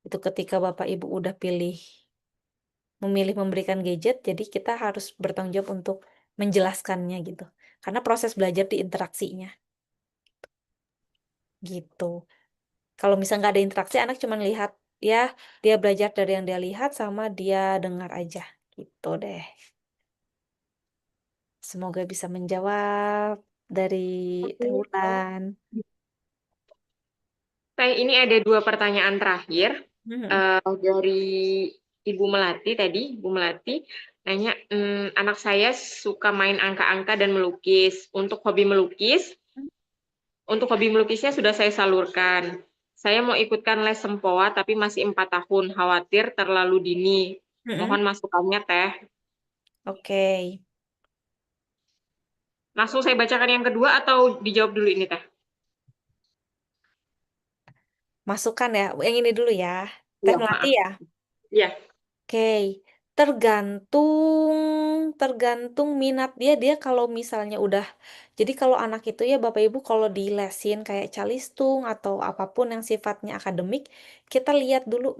Itu ketika Bapak Ibu udah memilih memberikan gadget, jadi kita harus bertanggung jawab untuk menjelaskannya gitu. Karena proses belajar di interaksinya, gitu. Kalau misalnya nggak ada interaksi, anak cuma lihat, ya dia belajar dari yang dia lihat sama dia dengar aja, gitu deh. Semoga bisa menjawab dari Teh Wulan. Ini ada 2 pertanyaan terakhir. Dari Ibu Melati tadi, Ibu Melati nanya, anak saya suka main angka-angka dan melukis. Untuk hobi melukisnya sudah saya salurkan. Saya mau ikutkan les sempoa tapi masih 4 tahun, khawatir terlalu dini. Mohon masukannya, Teh. Oke. Langsung saya bacakan yang kedua atau dijawab dulu ini, Teh? Masukan ya. Yang ini dulu ya. Teh Iya, Melati maaf. ya. Iya. Oke. Tergantung minat dia kalau misalnya udah. Jadi kalau anak itu ya Bapak Ibu kalau dilesin kayak calistung atau apapun yang sifatnya akademik, kita lihat dulu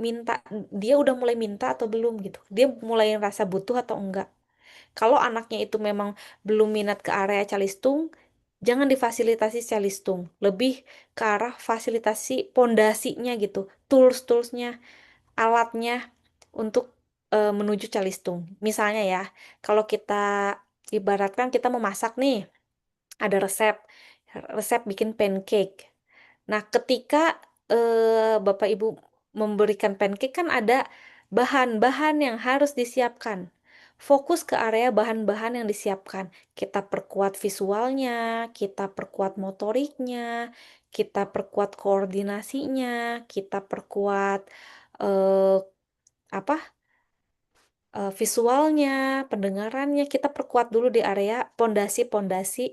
dia udah mulai minta atau belum gitu. Dia mulai rasa butuh atau enggak. Kalau anaknya itu memang belum minat ke area calistung, jangan difasilitasi calistung. Lebih ke arah fasilitasi pondasinya gitu, tools-toolsnya, alatnya untuk menuju calistung. Misalnya ya, kalau kita ibaratkan kita mau masak nih, ada resep bikin pancake. Nah, ketika Bapak Ibu memberikan pancake kan ada bahan-bahan yang harus disiapkan. Fokus ke area bahan-bahan yang disiapkan. Kita perkuat visualnya, kita perkuat motoriknya, kita perkuat koordinasinya, kita perkuat eh, apa visualnya, pendengarannya. Kita perkuat dulu di area pondasi-pondasi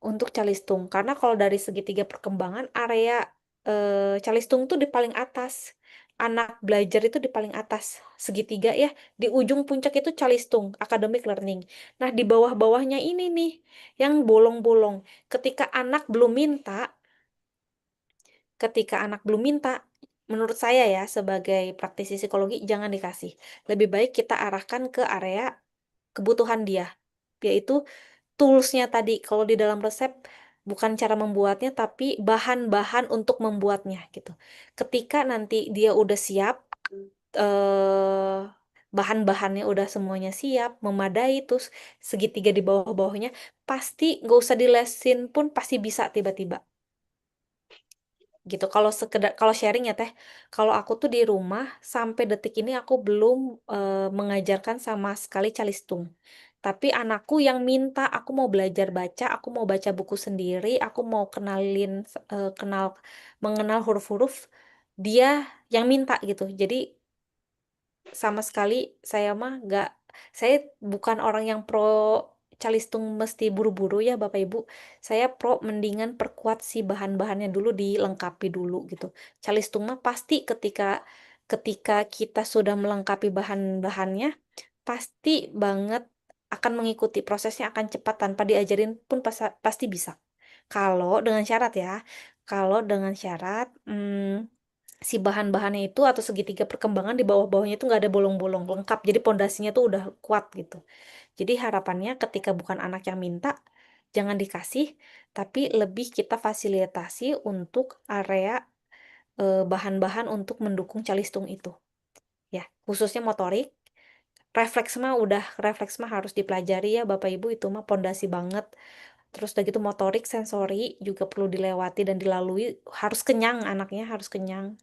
untuk calistung, karena kalau dari segitiga perkembangan area calistung tuh di paling atas. Anak belajar itu di paling atas segitiga ya, di ujung puncak itu calistung, academic learning. Nah, di bawah-bawahnya ini nih yang bolong-bolong. Ketika anak belum minta, menurut saya ya sebagai praktisi psikologi jangan dikasih. Lebih baik kita arahkan ke area kebutuhan dia, yaitu toolsnya tadi. Kalau di dalam resep bukan cara membuatnya tapi bahan-bahan untuk membuatnya gitu. Ketika nanti dia udah siap, eh, bahan-bahannya udah semuanya siap, memadai, terus segitiga di bawah-bawahnya, pasti nggak usah dilesin pun pasti bisa tiba-tiba gitu. Kalau sharing ya Teh, kalau aku tuh di rumah sampai detik ini aku belum mengajarkan sama sekali calistung. Tapi anakku yang minta, aku mau belajar baca, aku mau baca buku sendiri, aku mau mengenal huruf-huruf, dia yang minta gitu. Jadi sama sekali saya bukan orang yang pro calistung mesti buru-buru ya Bapak Ibu. Saya pro mendingan perkuat si bahan-bahannya dulu, dilengkapi dulu gitu. Calistung mah pasti ketika ketika kita sudah melengkapi bahan-bahannya, pasti banget akan mengikuti prosesnya, akan cepat tanpa diajarin pun pasti bisa. Kalau dengan syarat ya, kalau dengan syarat si bahan-bahannya itu atau segitiga perkembangan di bawah-bawahnya itu nggak ada bolong-bolong, lengkap. Jadi pondasinya tuh udah kuat gitu. Jadi harapannya ketika bukan anak yang minta, jangan dikasih, tapi lebih kita fasilitasi untuk area bahan-bahan untuk mendukung calistung itu. Ya, khususnya motorik. Refleks mah harus dipelajari ya Bapak Ibu, itu mah pondasi banget. Terus udah gitu motorik, sensori juga perlu dilewati dan dilalui. Harus kenyang anaknya, harus kenyang.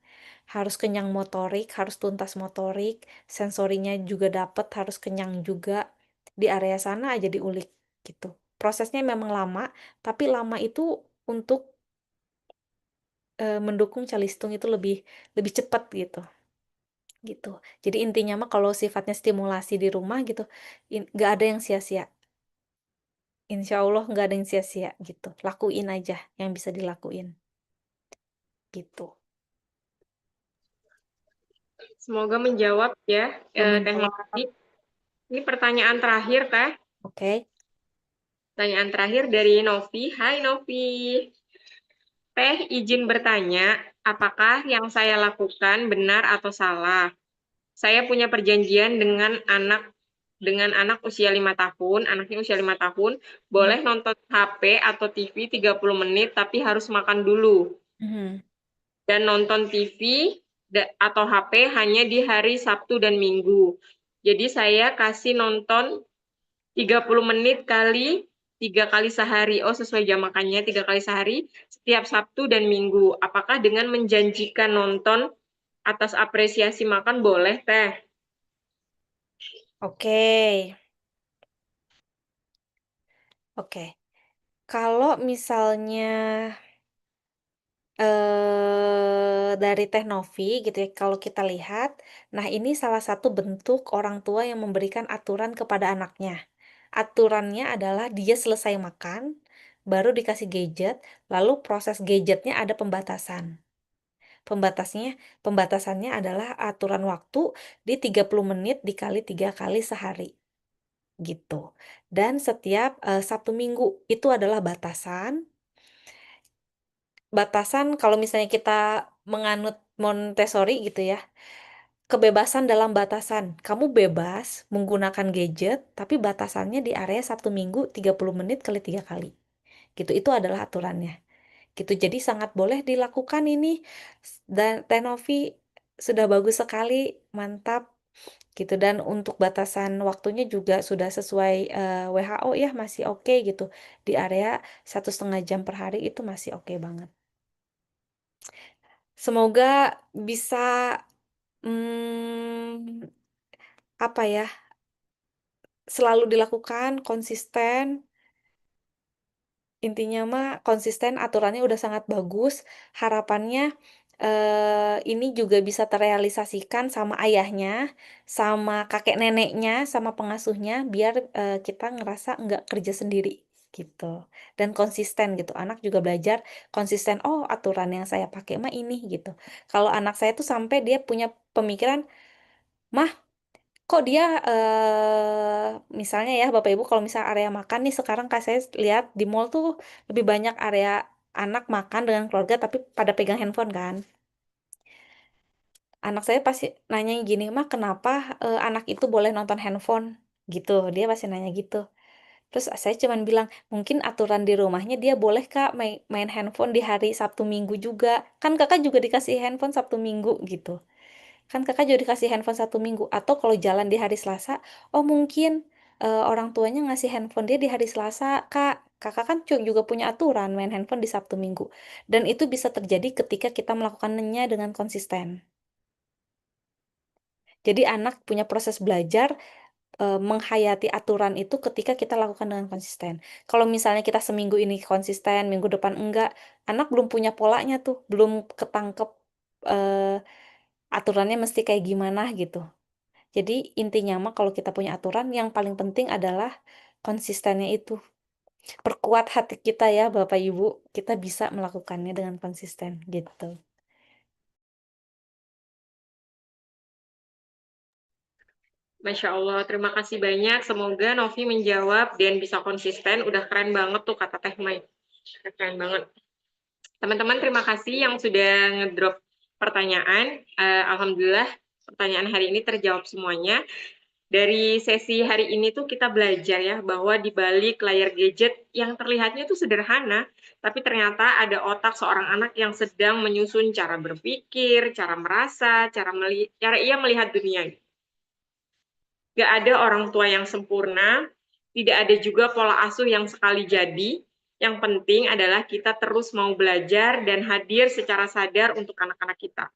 Harus kenyang motorik, harus tuntas motorik, sensorinya juga dapat, harus kenyang juga. Di area sana aja diulik gitu. Prosesnya memang lama, tapi lama itu untuk mendukung calistung itu lebih lebih cepat gitu. Gitu. Jadi intinya mah kalau sifatnya stimulasi di rumah gitu, nggak ada yang sia-sia. Insya Allah nggak ada yang sia-sia gitu. Lakuin aja yang bisa dilakuin. Gitu. Semoga menjawab ya, Teh Melati. Ini pertanyaan terakhir, Teh. Oke. Pertanyaan terakhir dari Novi. Hai Novi. Teh izin bertanya, apakah yang saya lakukan benar atau salah? Saya punya perjanjian dengan anak usia 5 tahun, anaknya usia 5 tahun, boleh nonton HP atau TV 30 menit, tapi harus makan dulu. Dan nonton TV atau HP hanya di hari Sabtu dan Minggu. Jadi saya kasih nonton 30 menit kali 3 kali sehari. Oh, sesuai jam makannya 3 kali sehari, setiap Sabtu dan Minggu. Apakah dengan menjanjikan nonton Atas apresiasi makan boleh, Teh. Oke. Oke. Kalau misalnya dari Teh Novi gitu ya, kalau kita lihat, nah ini salah satu bentuk orang tua yang memberikan aturan kepada anaknya. Aturannya adalah dia selesai makan, baru dikasih gadget, lalu proses gadgetnya ada pembatasan. Pembatasannya adalah aturan waktu di 30 menit dikali 3 kali sehari, gitu. Dan setiap Sabtu Minggu itu adalah batasan. Batasan kalau misalnya kita menganut Montessori gitu ya, kebebasan dalam batasan. Kamu bebas menggunakan gadget, tapi batasannya di area Sabtu Minggu 30 menit kali 3 kali. Gitu, itu adalah aturannya. Gitu, jadi sangat boleh dilakukan ini. Dan Teh Novi sudah bagus sekali, mantap. Gitu, dan untuk batasan waktunya juga sudah sesuai WHO ya, masih oke gitu. Di area 1,5 jam per hari itu masih oke banget. Semoga bisa hmm, apa ya, selalu dilakukan konsisten. Intinya mah konsisten, aturannya udah sangat bagus. Harapannya ini juga bisa terrealisasikan sama ayahnya, sama kakek neneknya, sama pengasuhnya, biar kita ngerasa nggak kerja sendiri gitu. Dan konsisten gitu. Anak juga belajar konsisten. Oh, aturan yang saya pakai mah ini gitu. Kalau anak saya tuh sampai dia punya pemikiran, mah, kok dia misalnya ya Bapak Ibu, kalau misal area makan nih sekarang kan saya lihat di mall tuh lebih banyak area anak makan dengan keluarga tapi pada pegang handphone kan. Anak saya pasti nanya gini, mah kenapa anak itu boleh nonton handphone gitu. Dia pasti nanya gitu. Terus saya cuman bilang, mungkin aturan di rumahnya dia boleh Kak main handphone di hari Sabtu Minggu juga. Kan Kakak juga dikasih handphone Sabtu Minggu gitu. Kan Kakak juga dikasih handphone Sabtu Minggu. Atau kalau jalan di hari Selasa, oh mungkin orang tuanya ngasih handphone dia di hari Selasa, Kak. Kakak kan juga punya aturan main handphone di Sabtu Minggu. Dan itu bisa terjadi ketika kita melakukannya dengan konsisten. Jadi anak punya proses belajar menghayati aturan itu ketika kita lakukan dengan konsisten. Kalau misalnya kita seminggu ini konsisten, minggu depan enggak, anak belum punya polanya tuh, belum ketangkep eh, aturannya mesti kayak gimana gitu. Jadi intinya mah kalau kita punya aturan, yang paling penting adalah konsistennya itu. Perkuat hati kita ya Bapak Ibu, kita bisa melakukannya dengan konsisten gitu. Masya Allah, terima kasih banyak. Semoga Novi menjawab dan bisa konsisten. Udah keren banget tuh kata Teh Mai. Keren banget. Teman-teman, terima kasih yang sudah ngedrop pertanyaan. Alhamdulillah, pertanyaan hari ini terjawab semuanya. Dari sesi hari ini tuh kita belajar ya bahwa di balik layar gadget yang terlihatnya tuh sederhana, tapi ternyata ada otak seorang anak yang sedang menyusun cara berpikir, cara merasa, cara ia melihat dunia. Gak ada orang tua yang sempurna, tidak ada juga pola asuh yang sekali jadi. Yang penting adalah kita terus mau belajar dan hadir secara sadar untuk anak-anak kita.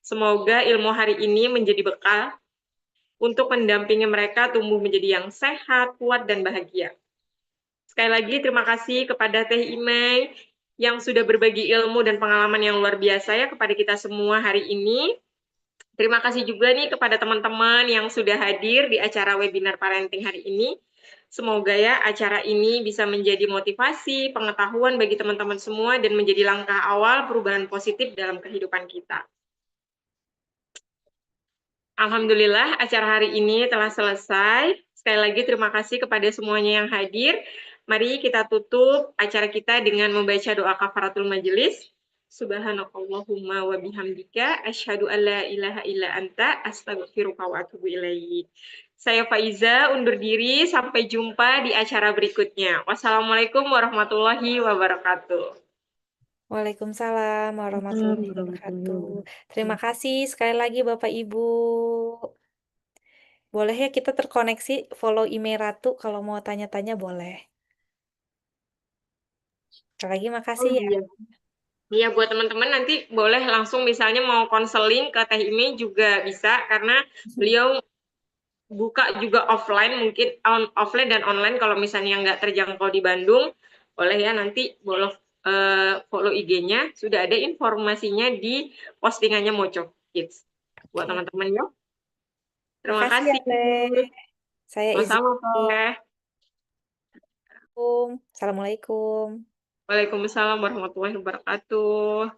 Semoga ilmu hari ini menjadi bekal untuk mendampingi mereka tumbuh menjadi yang sehat, kuat, dan bahagia. Sekali lagi terima kasih kepada Teh Imei yang sudah berbagi ilmu dan pengalaman yang luar biasa ya kepada kita semua hari ini. Terima kasih juga nih kepada teman-teman yang sudah hadir di acara webinar parenting hari ini. Semoga ya acara ini bisa menjadi motivasi, pengetahuan bagi teman-teman semua dan menjadi langkah awal perubahan positif dalam kehidupan kita. Alhamdulillah acara hari ini telah selesai. Sekali lagi terima kasih kepada semuanya yang hadir. Mari kita tutup acara kita dengan membaca doa kafaratul majelis. Subhanakallahumma wa bihamdika asyhadu an la ilaha illa anta astaghfiruka wa atubu ilaik. Saya Faiza undur diri, sampai jumpa di acara berikutnya. Wassalamualaikum warahmatullahi wabarakatuh. Waalaikumsalam warahmatullahi wabarakatuh. Terima kasih sekali lagi Bapak Ibu. Boleh ya kita terkoneksi, follow email Ratu kalau mau tanya-tanya boleh. Sekali lagi makasih Oh ya. iya. Iya, buat teman-teman nanti boleh langsung misalnya mau konseling ke Teh Imi juga bisa, karena beliau buka juga offline, mungkin offline dan online. Kalau misalnya nggak terjangkau di Bandung, boleh ya nanti boleh follow IG-nya, sudah ada informasinya di postingannya Moco Kids. Buat Oke. teman-teman ya. Terima Makasih ya, kasih. Teh. Saya izin. Sama-sama, Teh. Assalamualaikum. Waalaikumsalam warahmatullahi wabarakatuh.